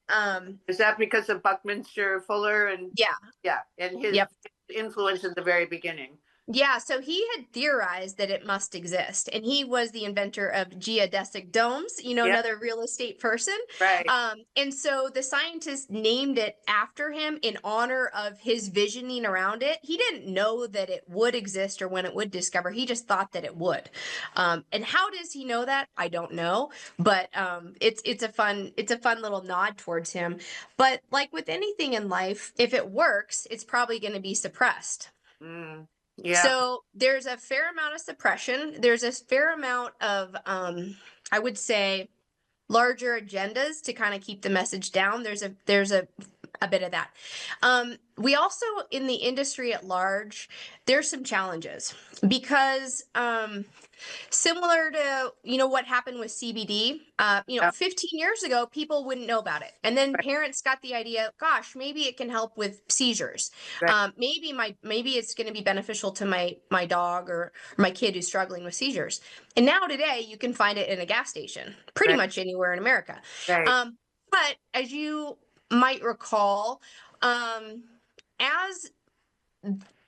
[SPEAKER 1] Is that because of Buckminster Fuller and
[SPEAKER 2] yeah,
[SPEAKER 1] yeah, and his
[SPEAKER 2] yep.
[SPEAKER 1] influence at the very beginning?
[SPEAKER 2] Yeah, so he had theorized that it must exist, and he was the inventor of geodesic domes,
[SPEAKER 1] Yeah,
[SPEAKER 2] another real estate person.
[SPEAKER 1] right.
[SPEAKER 2] And so the scientists named it after him in honor of his visioning around it. He didn't know that it would exist or when it would discover. He just thought that it would. And how does he know that? I don't know, but it's a fun little nod towards him. But like with anything in life, if it works, it's probably going to be suppressed.
[SPEAKER 1] Mm, yeah.
[SPEAKER 2] So there's a fair amount of suppression. There's a fair amount of, I would say, larger agendas to kind of keep the message down. There's a bit of that. We also, in the industry at large, there's some challenges because similar to what happened with CBD.
[SPEAKER 1] Yeah,
[SPEAKER 2] 15 years ago, people wouldn't know about it, and then
[SPEAKER 1] right,
[SPEAKER 2] parents got the idea. Gosh, maybe it can help with seizures.
[SPEAKER 1] right,
[SPEAKER 2] Maybe it's going to be beneficial to my dog or my kid who's struggling with seizures. And now today, you can find it in a gas station, pretty
[SPEAKER 1] right,
[SPEAKER 2] much anywhere in America.
[SPEAKER 1] right.
[SPEAKER 2] But as you might recall, as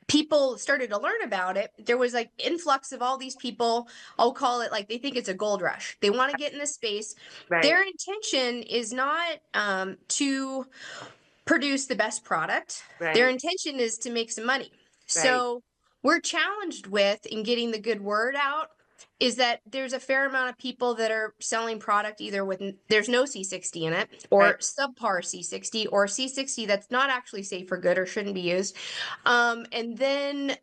[SPEAKER 2] people started to learn about it, there was like influx of all these people. I'll call it, like, they think it's a gold rush. They want to get in this space.
[SPEAKER 1] Right,
[SPEAKER 2] Their intention is not to produce the best product. Their
[SPEAKER 1] right,
[SPEAKER 2] intention is to make some money.
[SPEAKER 1] right,
[SPEAKER 2] So we're challenged with in getting the good word out is that there's a fair amount of people that are selling product either with there's no C60 in it,
[SPEAKER 1] right.
[SPEAKER 2] or subpar C60, or C60 that's not actually safe for good or shouldn't be used. And then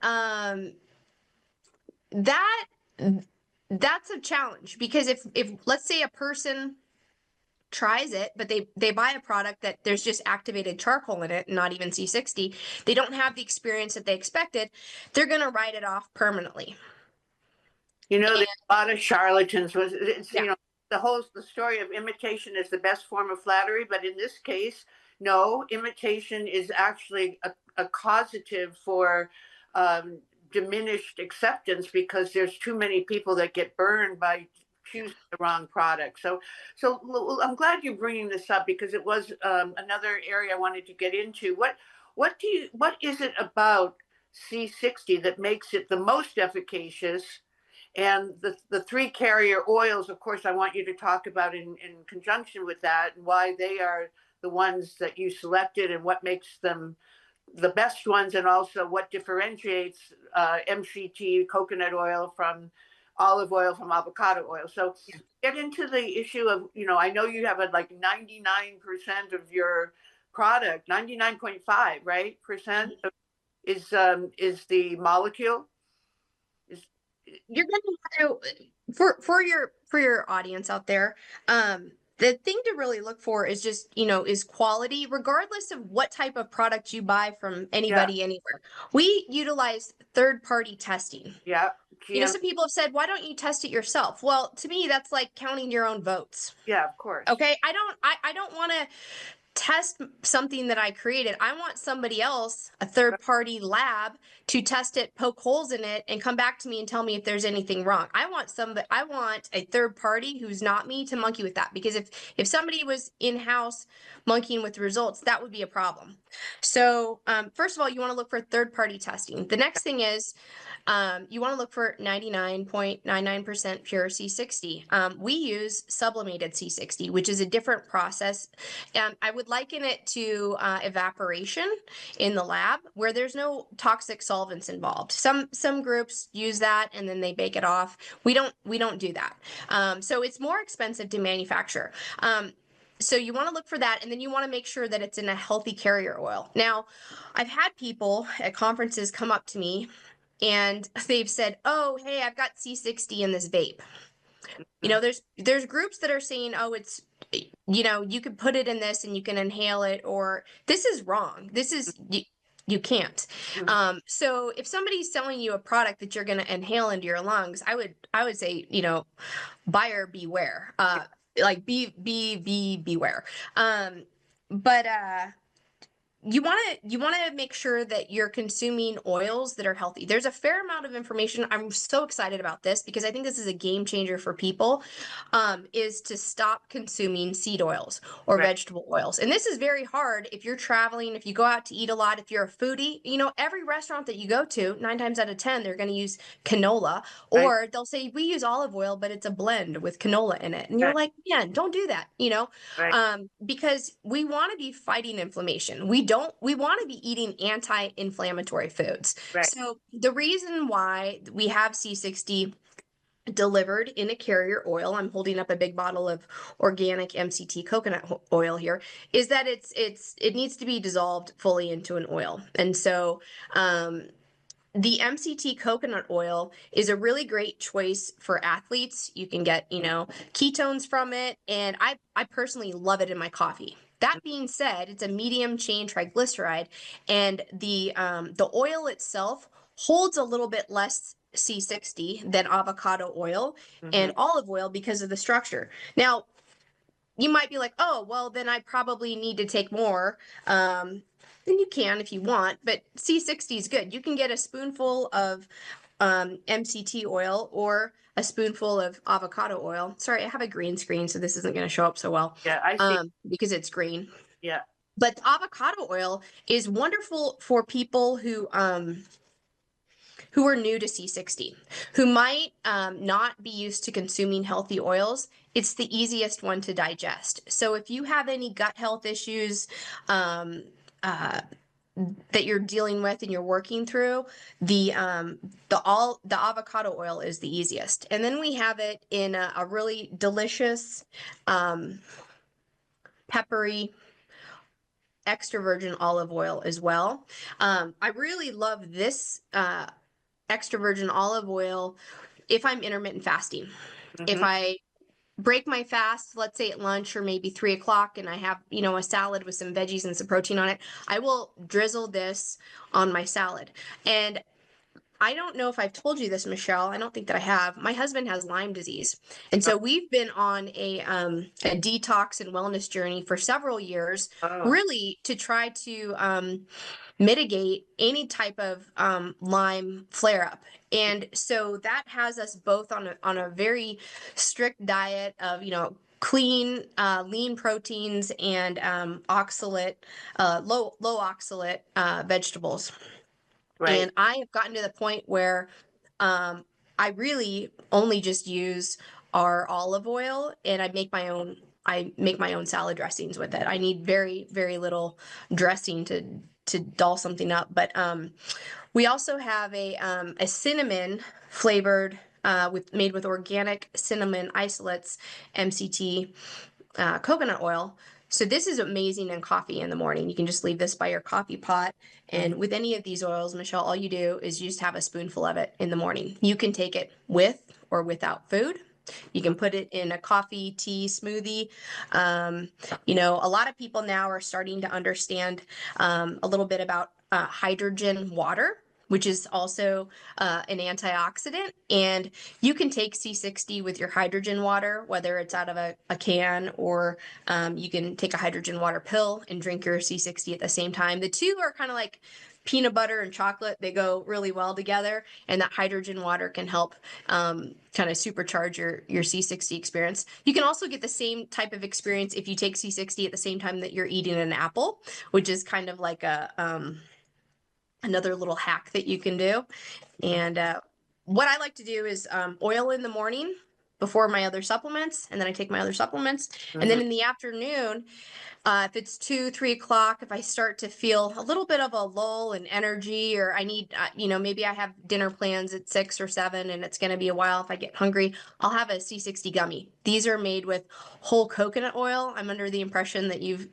[SPEAKER 2] that that's a challenge, because if let's say a person tries it, but they buy a product that there's just activated charcoal in it, not even C60, they don't have the experience that they expected, they're going to write it off permanently.
[SPEAKER 1] There's
[SPEAKER 2] And
[SPEAKER 1] a lot of charlatans. It's,
[SPEAKER 2] yeah,
[SPEAKER 1] the story of imitation is the best form of flattery, but in this case, no, imitation is actually a causative for diminished acceptance, because there's too many people that get burned by choosing the wrong product. So I'm glad you're bringing this up, because it was another area I wanted to get into. What is it about C60 that makes it the most efficacious? And the three carrier oils, of course, I want you to talk about in conjunction with that, and why they are the ones that you selected, and what makes them the best ones, and also what differentiates MCT coconut oil from olive oil from avocado oil. So get into the issue of, I know you have like 99% of your product, 99.5, right? Percent is the molecule.
[SPEAKER 2] you're going to for your audience out there, The thing to really look for is just, is quality, regardless of what type of product you buy from
[SPEAKER 1] Yeah,
[SPEAKER 2] anybody anywhere. We utilize third-party testing.
[SPEAKER 1] yeah, GM.
[SPEAKER 2] Some people have said, why don't you test it yourself? Well, to me, that's like counting your own votes.
[SPEAKER 1] Yeah, of course.
[SPEAKER 2] Okay. I don't want to test something that I created. I want somebody else, a third party lab, to test it, poke holes in it, and come back to me and tell me if there's anything wrong. I want a third party who's not me to monkey with that, because if somebody was in-house monkeying with results, that would be a problem. So first of all, you want to look for third party testing. The next thing is you want to look for 99.99% pure C60. We use sublimated C60, which is a different process. I would liken it to evaporation in the lab, where there's no toxic solvents involved. Some groups use that and then they bake it off. We don't do that. So it's more expensive to manufacture. So you want to look for that, and then you want to make sure that it's in a healthy carrier oil. Now, I've had people at conferences come up to me and they've said, "Oh, hey, I've got C60 in this vape." There's groups that are saying, "Oh, it's you can put it in this and you can inhale it," or this is wrong. This is you can't. So if somebody's selling you a product that you're going to inhale into your lungs, I would say, buyer beware. Like beware. But you want to make sure that you're consuming oils that are healthy. There's a fair amount of information. I'm so excited about this because I think this is a game changer for people, is to stop consuming seed oils or
[SPEAKER 1] Right.
[SPEAKER 2] vegetable oils. And this is very hard if you're traveling, if you go out to eat a lot, if you're a foodie. Every restaurant that you go to, 9 times out of 10, they're going to use canola,
[SPEAKER 1] Right.
[SPEAKER 2] or they'll say, "We use olive oil, but it's a blend with canola in it." And you're
[SPEAKER 1] Right.
[SPEAKER 2] like, "Man, don't do that,"
[SPEAKER 1] Right.
[SPEAKER 2] because we want to be fighting inflammation. We want to be eating anti-inflammatory foods.
[SPEAKER 1] Right.
[SPEAKER 2] So the reason why we have C60 delivered in a carrier oil, I'm holding up a big bottle of organic MCT coconut oil here, is that it needs to be dissolved fully into an oil. And so the MCT coconut oil is a really great choice for athletes. You can get, ketones from it, and I personally love it in my coffee. That being said, it's a medium chain triglyceride, and the oil itself holds a little bit less C60 than avocado oil and olive oil because of the structure. Now, you might be like, "Oh, well, then I probably need to take more." Then you can if you want, but C60 is good. You can get a spoonful of MCT oil or a spoonful of avocado oil. Sorry, I have a green screen, so this isn't going to show up so well
[SPEAKER 1] Yeah, I see.
[SPEAKER 2] because it's green.
[SPEAKER 1] Yeah.
[SPEAKER 2] But avocado oil is wonderful for people who are new to C60, who might not be used to consuming healthy oils. It's the easiest one to digest. So if you have any gut health issues that you're dealing with and you're working through, the avocado oil is the easiest. And then we have it in a really delicious, peppery, extra virgin olive oil as well. I really love this extra virgin olive oil if I'm intermittent fasting. If I break my fast, let's say at lunch or maybe 3 o'clock, and I have, a salad with some veggies and some protein on it, I will drizzle this on my salad. And I don't know if I've told you this, Michele. I don't think that I have. My husband has Lyme disease. And so we've been on a detox and wellness journey for several years,
[SPEAKER 1] Oh,
[SPEAKER 2] really to try to mitigate any type of Lyme flare up. And so that has us both on a very strict diet of, clean, lean proteins and oxalate, low oxalate vegetables.
[SPEAKER 1] right.
[SPEAKER 2] And I have gotten to the point where I really only just use our olive oil, and I make my own salad dressings with it. I need very, very little dressing to doll something up. But we also have a cinnamon flavored made with organic cinnamon isolates, MCT coconut oil. So this is amazing in coffee in the morning. You can just leave this by your coffee pot. And with any of these oils, Michele, all you do is you just have a spoonful of it in the morning. You can take it with or without food. You can put it in a coffee, tea, smoothie. You know, a lot of people now are starting to understand a little bit about hydrogen water, which is also an antioxidant. And you can take C60 with your hydrogen water, whether it's out of a can or you can take a hydrogen water pill and drink your C60 at the same time. The two are kind of like peanut butter and chocolate. They go really well together, and that hydrogen water can help kind of supercharge your C60 experience. You can also get the same type of experience if you take C60 at the same time that you're eating an apple, which is kind of like a another little hack that you can do. And what I like to do is oil in the morning before my other supplements, and then I take my other supplements. And then in the afternoon, if it's 2, 3 o'clock, if I start to feel a little bit of a lull in energy, or I need, you know, maybe I have dinner plans at 6 or 7 and it's going to be a while if I get hungry, I'll have a C60 gummy. These are made with whole coconut oil. I'm under the impression that you've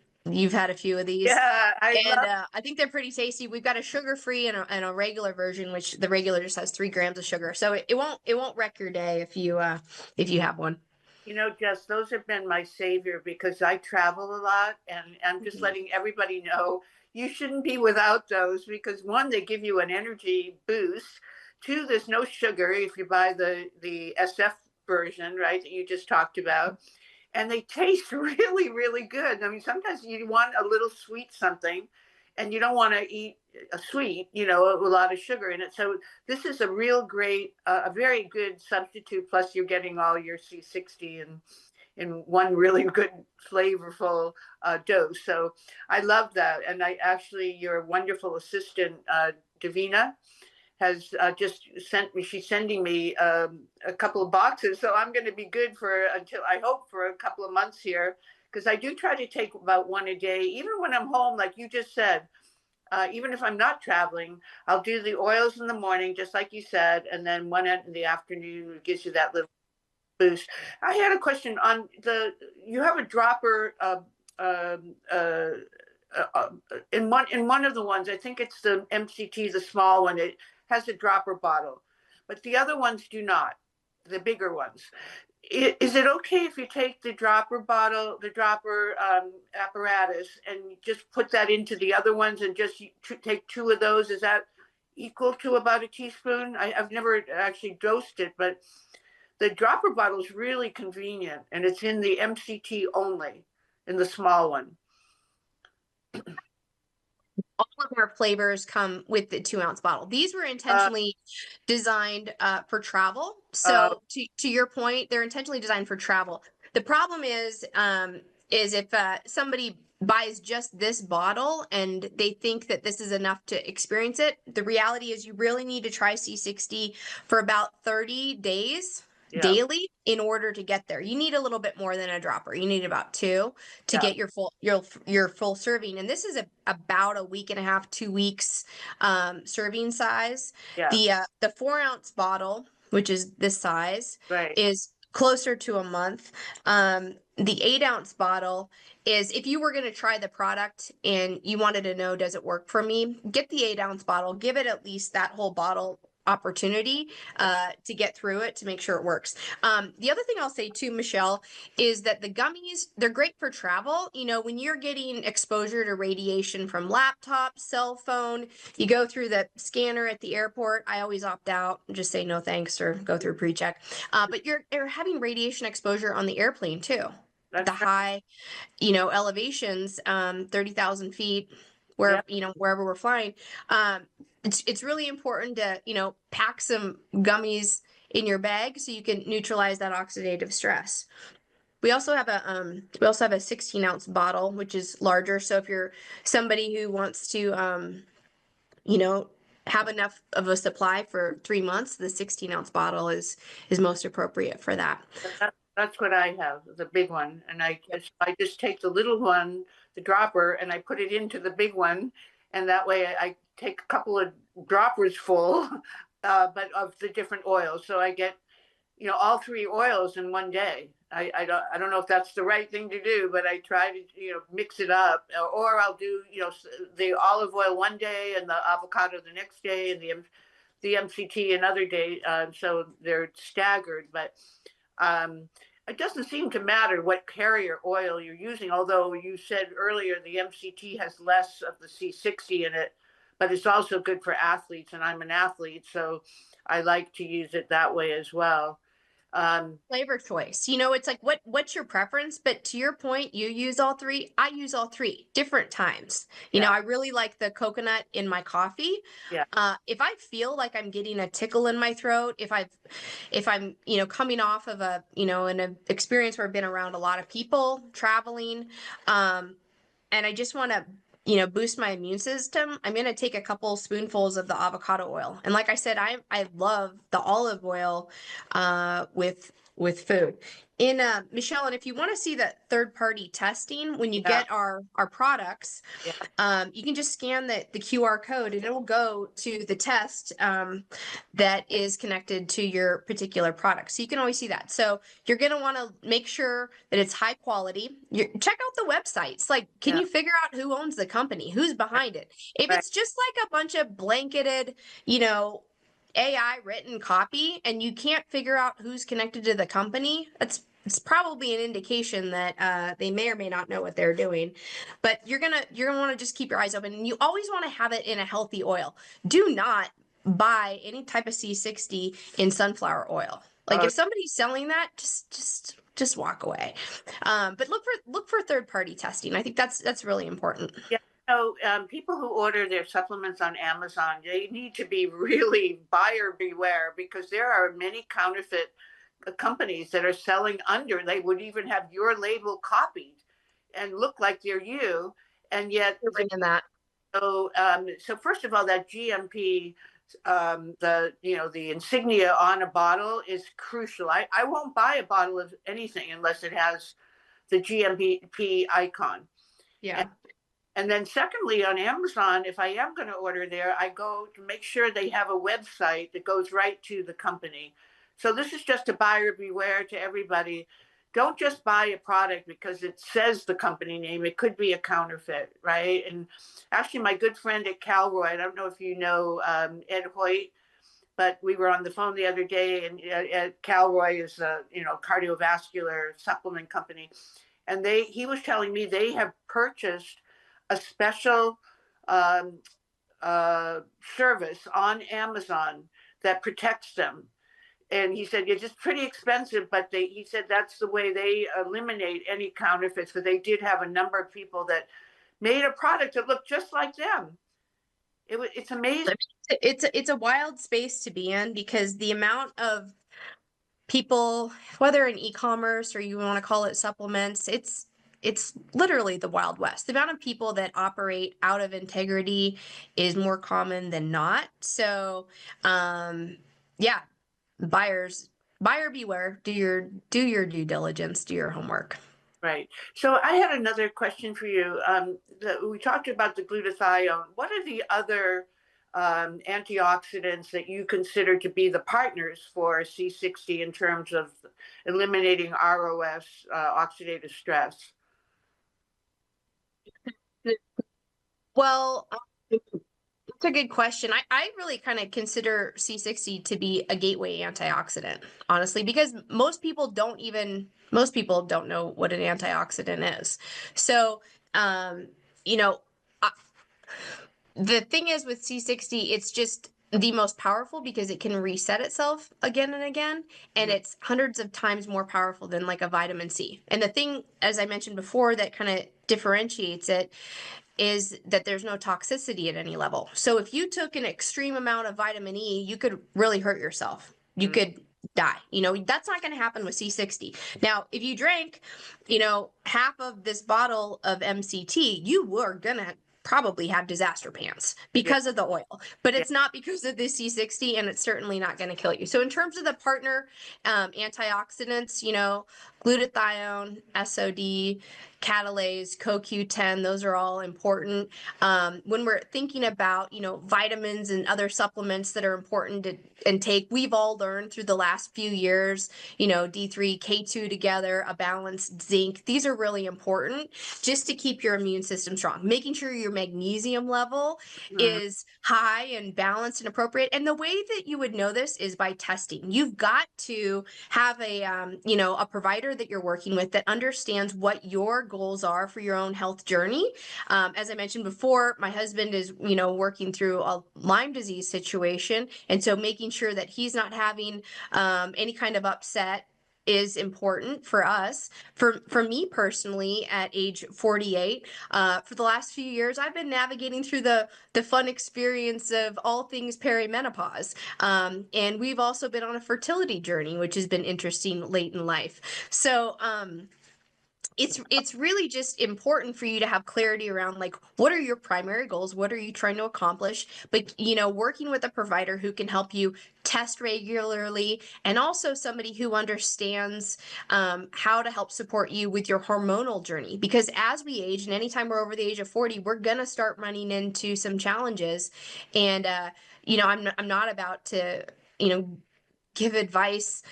[SPEAKER 2] had a few of these.
[SPEAKER 1] Yeah, I
[SPEAKER 2] And
[SPEAKER 1] love.
[SPEAKER 2] I think they're pretty tasty. We've got a sugar-free and a regular version, which the regular just has 3 grams of sugar. So it won't wreck your day if you have one.
[SPEAKER 1] You know, Jess, those have been my savior because I travel a lot, and I'm just
[SPEAKER 2] Mhm.
[SPEAKER 1] letting everybody know you shouldn't be without those because one, they give you an energy boost. Two, there's no sugar if you buy the SF version, right, that you just talked about. And they taste really, really good. I mean, sometimes you want a little sweet something and you don't want to eat a sweet, you know, a lot of sugar in it. So this is a real great, a very good substitute. Plus, you're getting all your C60 in one really good, flavorful dose. So I love that. And I actually, your wonderful assistant, Davina, has just sent me, she's sending me a couple of boxes. So I'm going to be good for until I hope for a couple of months here. Because I do try to take about one a day, even when I'm home, like you just said. Even if I'm not traveling, I'll do the oils in the morning, just like you said, and then one in the afternoon gives you that little boost. I had a question on the. You have a dropper um, uh, in one of the ones. I think it's the MCT, the small one. It has a dropper bottle, but the other ones do not. The bigger ones. Is it okay if you take the dropper bottle, the dropper apparatus, and just put that into the other ones and just take two of those? Is that equal to about a teaspoon? I've never actually dosed it, but the dropper bottle is really convenient, and it's in the MCT only, in the small one.
[SPEAKER 2] All of our flavors come with the 2 ounce bottle. These were
[SPEAKER 1] Uh,
[SPEAKER 2] intentionally designed for travel.
[SPEAKER 1] uh,
[SPEAKER 2] So to your point, they're intentionally designed for travel. The problem is if somebody buys just this bottle and they think that this is enough to experience it, the reality is you really need to try C60 for about 30 days
[SPEAKER 1] yeah,
[SPEAKER 2] daily in order to get there. You need a little bit more than a dropper. You need about 2 to
[SPEAKER 1] yeah,
[SPEAKER 2] get your full serving. And this is about a week and a half, 2 weeks serving size.
[SPEAKER 1] yeah,
[SPEAKER 2] The 4 ounce bottle, which is this size,
[SPEAKER 1] right.
[SPEAKER 2] is closer to a month. The 8 ounce bottle is if you were going to try the product and you wanted to know, does it work for me? Get the 8 ounce bottle, give it at least that whole bottle opportunity to get through it to make sure it works. The other thing I'll say too, Michele, is that the gummies, they're great for travel. You know, when you're getting exposure to radiation from laptop, cell phone, you go through the scanner at the airport. I always opt out and just say no thanks or go through pre-check. But you're having radiation exposure on the airplane too. The
[SPEAKER 1] That's right.
[SPEAKER 2] high, elevations, 30,000 feet,
[SPEAKER 1] Yeah.
[SPEAKER 2] wherever we're flying. It's really important to, pack some gummies in your bag so you can neutralize that oxidative stress. We also have a 16 ounce bottle, which is larger. So if you're somebody who wants to, you know, have enough of a supply for 3 months, the 16 ounce bottle is most appropriate for that.
[SPEAKER 1] That's what I have, the big one, and I just take the little one, the dropper, and I put it into the big one, and that way I take a couple of droppers full, but of the different oils, so I get all three oils in one day. I don't know if that's the right thing to do, but I try to mix it up, or I'll do the olive oil one day and the avocado the next day, and the MCT another day, so they're staggered, but. It doesn't seem to matter what carrier oil you're using, although you said earlier the MCT has less of the C60 in it, but it's also good for athletes, and I'm an athlete, so I like to use it that way as well. Um,
[SPEAKER 2] Flavor choice. You know, it's like what's your preference? But to your point, you use all three. I use all three different times. You
[SPEAKER 1] yeah,
[SPEAKER 2] know, I really like the coconut in my coffee.
[SPEAKER 1] yeah,
[SPEAKER 2] If I feel like I'm getting a tickle in my throat, if I'm, you know, coming off of a, you know, an experience where I've been around a lot of people, traveling, um, and I just want to, you know, boost my immune system, I'm going to take a couple spoonfuls of the avocado oil. And like I said, I love the olive oil with food. In Michelle, and if you want to see that third party testing when you
[SPEAKER 1] yeah,
[SPEAKER 2] get our products,
[SPEAKER 1] yeah.
[SPEAKER 2] you can just scan the QR code and it'll go to the test that is connected to your particular product. So you can always see that. So you're going to want to make sure that it's high quality. Check out the websites. Like, can
[SPEAKER 1] Yeah,
[SPEAKER 2] you figure out who owns the company? Who's behind it? If
[SPEAKER 1] right.
[SPEAKER 2] it's just like a bunch of blanketed, you know, AI written copy and you can't figure out who's connected to the company, it's probably an indication that they may or may not know what they're doing. But you're gonna want to just keep your eyes open, and you always want to have it in a healthy oil. Do not buy any type of C60 in sunflower oil. Like
[SPEAKER 1] Oh,
[SPEAKER 2] if somebody's selling that, just walk away. But look for third party testing. I think that's really important.
[SPEAKER 1] yeah. So people who order their supplements on Amazon, they need to be really buyer beware because there are many counterfeit companies that are selling under. They would even have your label copied and look like they're you, and yet
[SPEAKER 2] You're bringing that.
[SPEAKER 1] so first of all, that GMP, the the insignia on a bottle is crucial. I won't buy a bottle of anything unless it has the GMP icon. And,
[SPEAKER 2] Yeah.
[SPEAKER 1] and then secondly, on Amazon, if I am going to order there, I go to make sure they have a website that goes right to the company. So this is just a buyer beware to everybody. Don't just buy a product because it says the company name. It could be a counterfeit, right? And actually, my good friend at Calroy, I don't know if you know Ed Hoyt, but we were on the phone the other day, and Calroy is a cardiovascular supplement company, and he was telling me they have purchased a special um, service on Amazon that protects them. And he said it's just pretty expensive, but he said that's the way they eliminate any counterfeits. Because they did have a number of people that made a product that looked just like them. It's amazing.
[SPEAKER 2] It's a wild space to be in because the amount of people, whether in e-commerce or you want to call it supplements, it's literally the Wild West. The amount of people that operate out of integrity is more common than not. So, yeah, buyer beware. Do your due diligence. Do your homework.
[SPEAKER 1] Right. So I had another question for you. We talked about the glutathione. What are the other antioxidants that you consider to be the partners for C60 in terms of eliminating ROS, oxidative stress?
[SPEAKER 2] Well, that's a good question. I really kind of consider C60 to be a gateway antioxidant, honestly, because most people don't know what an antioxidant is. So, um, you know, I, the thing is with C60, it's just the most powerful because it can reset itself again and again, and
[SPEAKER 1] Mhm.
[SPEAKER 2] it's hundreds of times more powerful than like a vitamin C. And the thing, as I mentioned before, that kind of differentiates it is that there's no toxicity at any level. So if you took an extreme amount of vitamin E, you could really hurt yourself. You
[SPEAKER 1] Mm.
[SPEAKER 2] could die. You know, that's not going to happen with C60. Now, if you drank, you know, half of this bottle of MCT, you were going to probably have disaster pants
[SPEAKER 1] Yeah,
[SPEAKER 2] because of the oil, but
[SPEAKER 1] yeah,
[SPEAKER 2] it's not because of the C60, and it's certainly not going to kill you. So in terms of the partner antioxidants, you know, glutathione, SOD, catalase, CoQ10, those are all important. When we're thinking about, vitamins and other supplements that are important to intake, we've all learned through the last few years, D3, K2 together, a balanced zinc. These are really important just to keep your immune system strong. Making sure your magnesium level is high and balanced and appropriate. And the way that you would know this is by testing. You've got to have a provider that you're working with that understands what your goals are for your own health journey. As I mentioned before, my husband is, working through a Lyme disease situation. And so making sure that he's not having any kind of upset is important for us. For me personally, at age 48, for the last few years, I've been navigating through the fun experience of all things perimenopause. And we've also been on a fertility journey, which has been interesting late in life. So, it's really just important for you to have clarity around, like, what are your primary goals? What are you trying to accomplish? But, working with a provider who can help you test regularly, and also somebody who understands how to help support you with your hormonal journey. Because as we age, and anytime we're over the age of 40, we're going to start running into some challenges. And, I'm not about to, give advice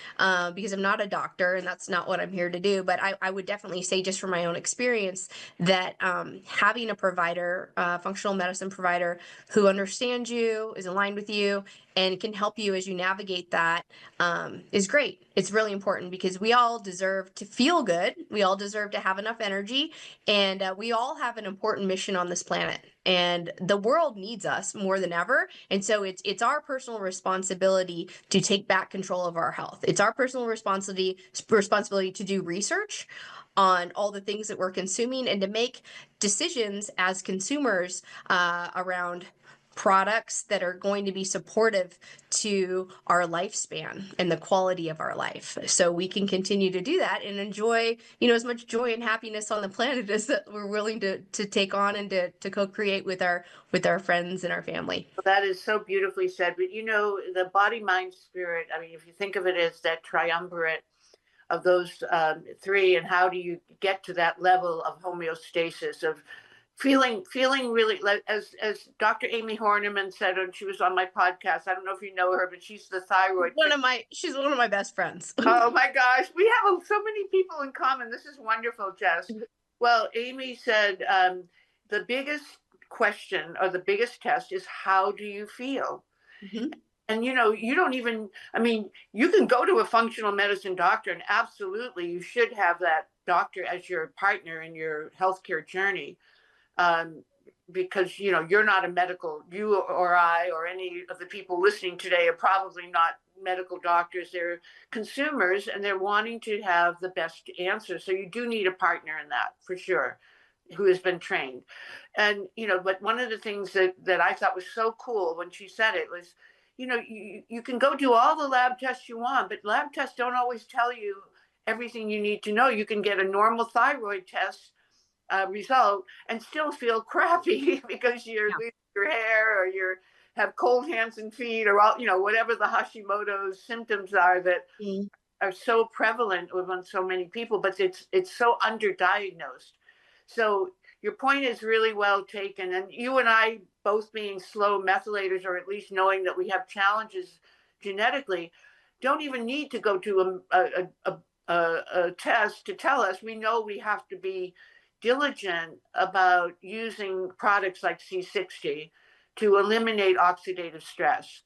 [SPEAKER 2] because I'm not a doctor and that's not what I'm here to do. But I would definitely say, just from my own experience, that having a provider, functional medicine provider who understands you, is aligned with you, and can help you as you navigate that is great. It's really important because we all deserve to feel good. We all deserve to have enough energy, and we all have an important mission on this planet. And the world needs us more than ever. And so it's our personal responsibility to take back control of our health. It's our personal responsibility to do research on all the things that we're consuming, and to make decisions as consumers around products that are going to be supportive to our lifespan and the quality of our life, so we can continue to do that and enjoy, as much joy and happiness on the planet as that we're willing to take on, and to co-create with our friends and our family.
[SPEAKER 1] That is so beautifully said. But the body, mind, spirit, I mean, if you think of it as that triumvirate of those three, and how do you get to that level of homeostasis, of feeling really, like, as Dr. Amy Horniman said when she was on my podcast. I don't know if you know her, but she's the thyroid.
[SPEAKER 2] She's one of my best friends.
[SPEAKER 1] Oh my gosh, we have so many people in common. This is wonderful, Jess. Well, Amy said the biggest question, or the biggest test, is how do you feel? Mm-hmm. And you don't even, I mean, you can go to a functional medicine doctor, and absolutely you should have that doctor as your partner in your healthcare journey. Because you're not a medical, you or I or any of the people listening today are probably not medical doctors. They're consumers, and they're wanting to have the best answer. So you do need a partner in that, for sure, who has been trained. And but one of the things that I thought was so cool when she said it was, you can go do all the lab tests you want, but lab tests don't always tell you everything you need to know. You can get a normal thyroid test result and still feel crappy because you're losing your hair, or you have cold hands and feet, or all, whatever the Hashimoto's symptoms are that are so prevalent among so many people, but it's so underdiagnosed. So your point is really well taken. And you and I, both being slow methylators, or at least knowing that we have challenges genetically, don't even need to go to a test to tell us. We know we have to be diligent about using products like C60 to eliminate oxidative stress.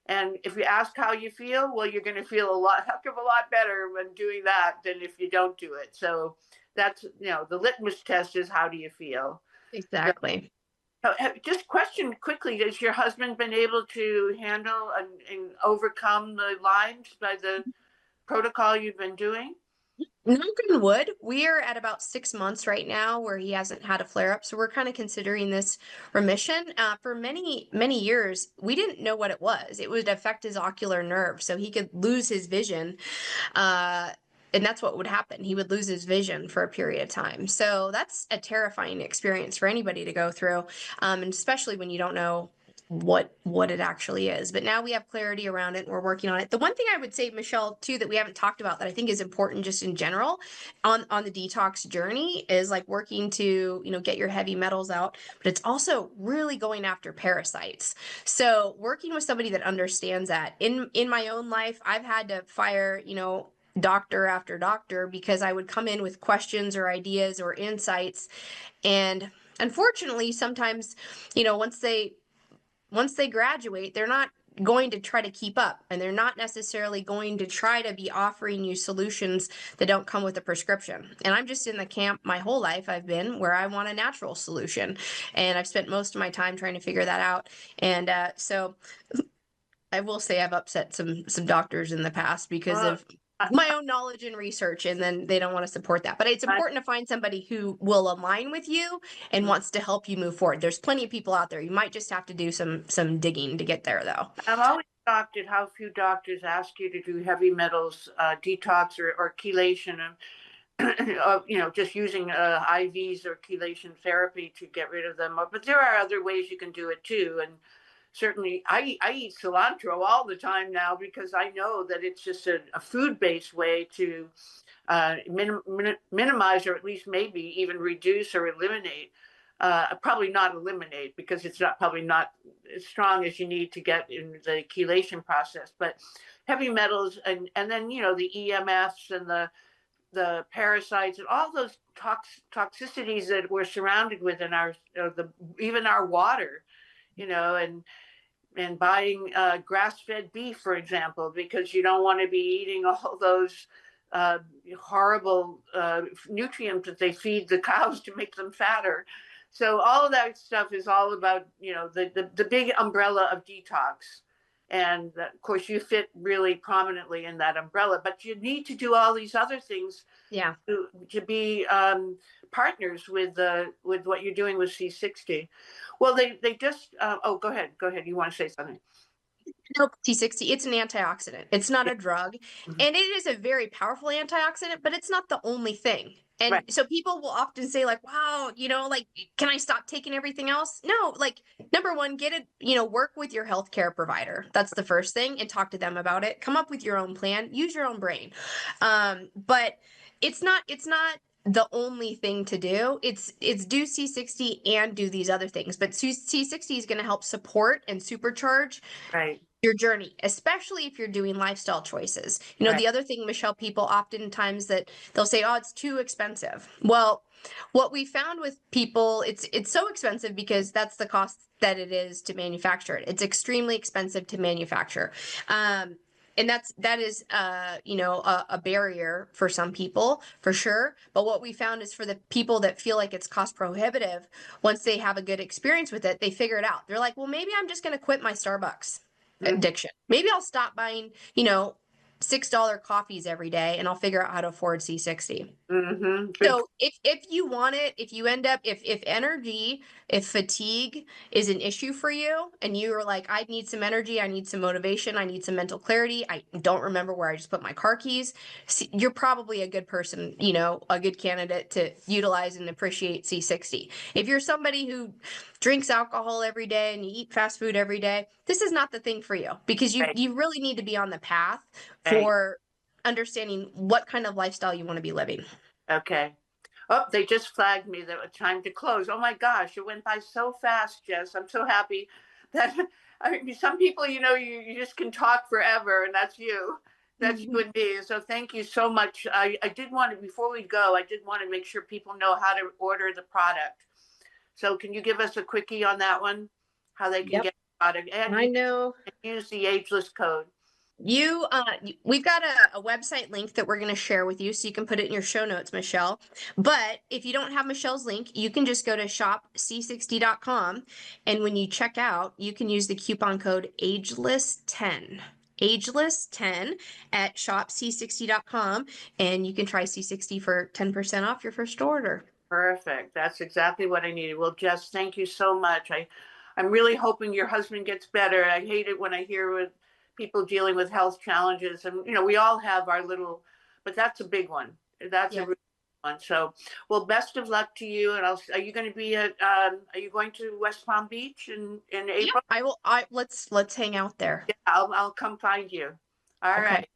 [SPEAKER 1] And if you ask how you feel, well, you're going to feel heck of a lot better when doing that than if you don't do it. So that's, the litmus test is, how do you feel?
[SPEAKER 2] Exactly.
[SPEAKER 1] So, just question quickly, has your husband been able to handle and overcome the Lyme's by the protocol you've been doing?
[SPEAKER 2] Knock on wood, we are at about 6 months right now where he hasn't had a flare up. So we're kind of considering this remission. For many, many years, we didn't know what it was. It would affect his ocular nerve, so he could lose his vision. And that's what would happen. He would lose his vision for a period of time. So that's a terrifying experience for anybody to go through, and especially when you don't know what it actually is. But now we have clarity around it and we're working on it. The one thing I would say, Michele, too, that we haven't talked about that I think is important just in general on the detox journey is like working to, you know, get your heavy metals out, but it's also really going after parasites. So working with somebody that understands that. In my own life, I've had to fire, you know, doctor after doctor because I would come in with questions or ideas or insights, and unfortunately sometimes, you know, once they graduate, they're not going to try to keep up, and they're not necessarily going to try to be offering you solutions that don't come with a prescription. And I'm just in the camp my whole life I've been where I want a natural solution, and I've spent most of my time trying to figure that out. And so I will say I've upset some doctors in the past because
[SPEAKER 1] Well,
[SPEAKER 2] of my own knowledge and research, and then they don't want to support that. But it's important to find somebody who will align with you and wants to help you move forward. There's plenty of people out there. You might just have to do some digging to get there, though.
[SPEAKER 1] I'm always shocked at how few doctors ask you to do heavy metals detox or chelation, you know, just using IVs or chelation therapy to get rid of them. But there are other ways you can do it too. And certainly I eat cilantro all the time now because I know that it's just a food-based way to minimize, or at least maybe even reduce or eliminate. Probably not eliminate, because it's not probably not as strong as you need to get in the chelation process, but heavy metals, and then, you know, the EMFs and the parasites and all those toxicities that we're surrounded with in our even our water, you know, and buying grass-fed beef, for example, because you don't want to be eating all those horrible nutrients that they feed the cows to make them fatter. So all of that stuff is all about, you know, the big umbrella of detox. And of course, you fit really prominently in that umbrella, but you need to do all these other things,
[SPEAKER 2] Yeah.
[SPEAKER 1] to be partners with what you're doing with C60. Well, they just oh, go ahead. You want to say something?
[SPEAKER 2] Nope, C60, it's an antioxidant. It's not
[SPEAKER 1] Yeah.
[SPEAKER 2] a drug.
[SPEAKER 1] Mhm.
[SPEAKER 2] And it is a very powerful antioxidant, but it's not the only thing. And
[SPEAKER 1] Right.
[SPEAKER 2] so people will often say, like, wow, you know, like, can I stop taking everything else? No, like, number one, get it, you know, work with your healthcare provider. That's the first thing, and talk to them about it. Come up with your own plan, use your own brain. But it's not the only thing to do. It's do C60 and do these other things. But C60 is going to help support and supercharge
[SPEAKER 1] Right.
[SPEAKER 2] your journey, especially if you're doing lifestyle choices. You know,
[SPEAKER 1] Right.
[SPEAKER 2] the other thing, Michele, people oftentimes that they'll say, oh, it's too expensive. Well, what we found with people, it's so expensive because that's the cost that it is to manufacture it. It's extremely expensive to manufacture. And that is you know, a barrier for some people, for sure. But what we found is for the people that feel like it's cost prohibitive, once they have a good experience with it, they figure it out. They're like, well, maybe I'm just going to quit my Starbucks addiction. Maybe I'll stop buying, you know, $6 coffees every day, and I'll figure out how to afford C60.
[SPEAKER 1] Mm-hmm.
[SPEAKER 2] So if you want it, if you end up, if energy, if fatigue is an issue for you, and you are like, I need some energy, I need some motivation, I need some mental clarity, I don't remember where I just put my car keys, you're probably a good person, you know, a good candidate to utilize and appreciate C60. If you're somebody who drinks alcohol every day and you eat fast food every day, this is not the thing for you, because
[SPEAKER 1] Right.
[SPEAKER 2] you really need to be on the path
[SPEAKER 1] Right.
[SPEAKER 2] for understanding what kind of lifestyle you want to be living.
[SPEAKER 1] Okay. Oh, they just flagged me that it's time to close. Oh my gosh, it went by so fast, Jess. I'm so happy that I mean, some people, you know, you just can talk forever, and that's you. That's you and me. So thank you so much. I did want to, before we go, I did want to make sure people know how to order the product. So can you give us a quickie on that one? How they can
[SPEAKER 2] Yep.
[SPEAKER 1] get the product, and
[SPEAKER 2] I
[SPEAKER 1] you
[SPEAKER 2] know.
[SPEAKER 1] can use the ageless code.
[SPEAKER 2] We've got a website link that we're going to share with you, so you can put it in your show notes, Michele. But if you don't have Michele's link, you can just go to shopc60.com, and when you check out, you can use the coupon code ageless10 ageless10 at shopc60.com, and you can try C60 for 10% off your first order.
[SPEAKER 1] Perfect. That's exactly what I needed. Well, Jess, thank you so much. I'm really hoping your husband gets better. I hate it when I hear with people dealing with health challenges, and you know, we all have our little, but that's a big one. That's a
[SPEAKER 2] Yeah.
[SPEAKER 1] really one. So, well, best of luck to you. And are you going to be are you going to West Palm Beach in
[SPEAKER 2] Yeah,
[SPEAKER 1] April?
[SPEAKER 2] I will. Let's hang out there.
[SPEAKER 1] Yeah, I'll come find you. All
[SPEAKER 2] Okay.
[SPEAKER 1] right.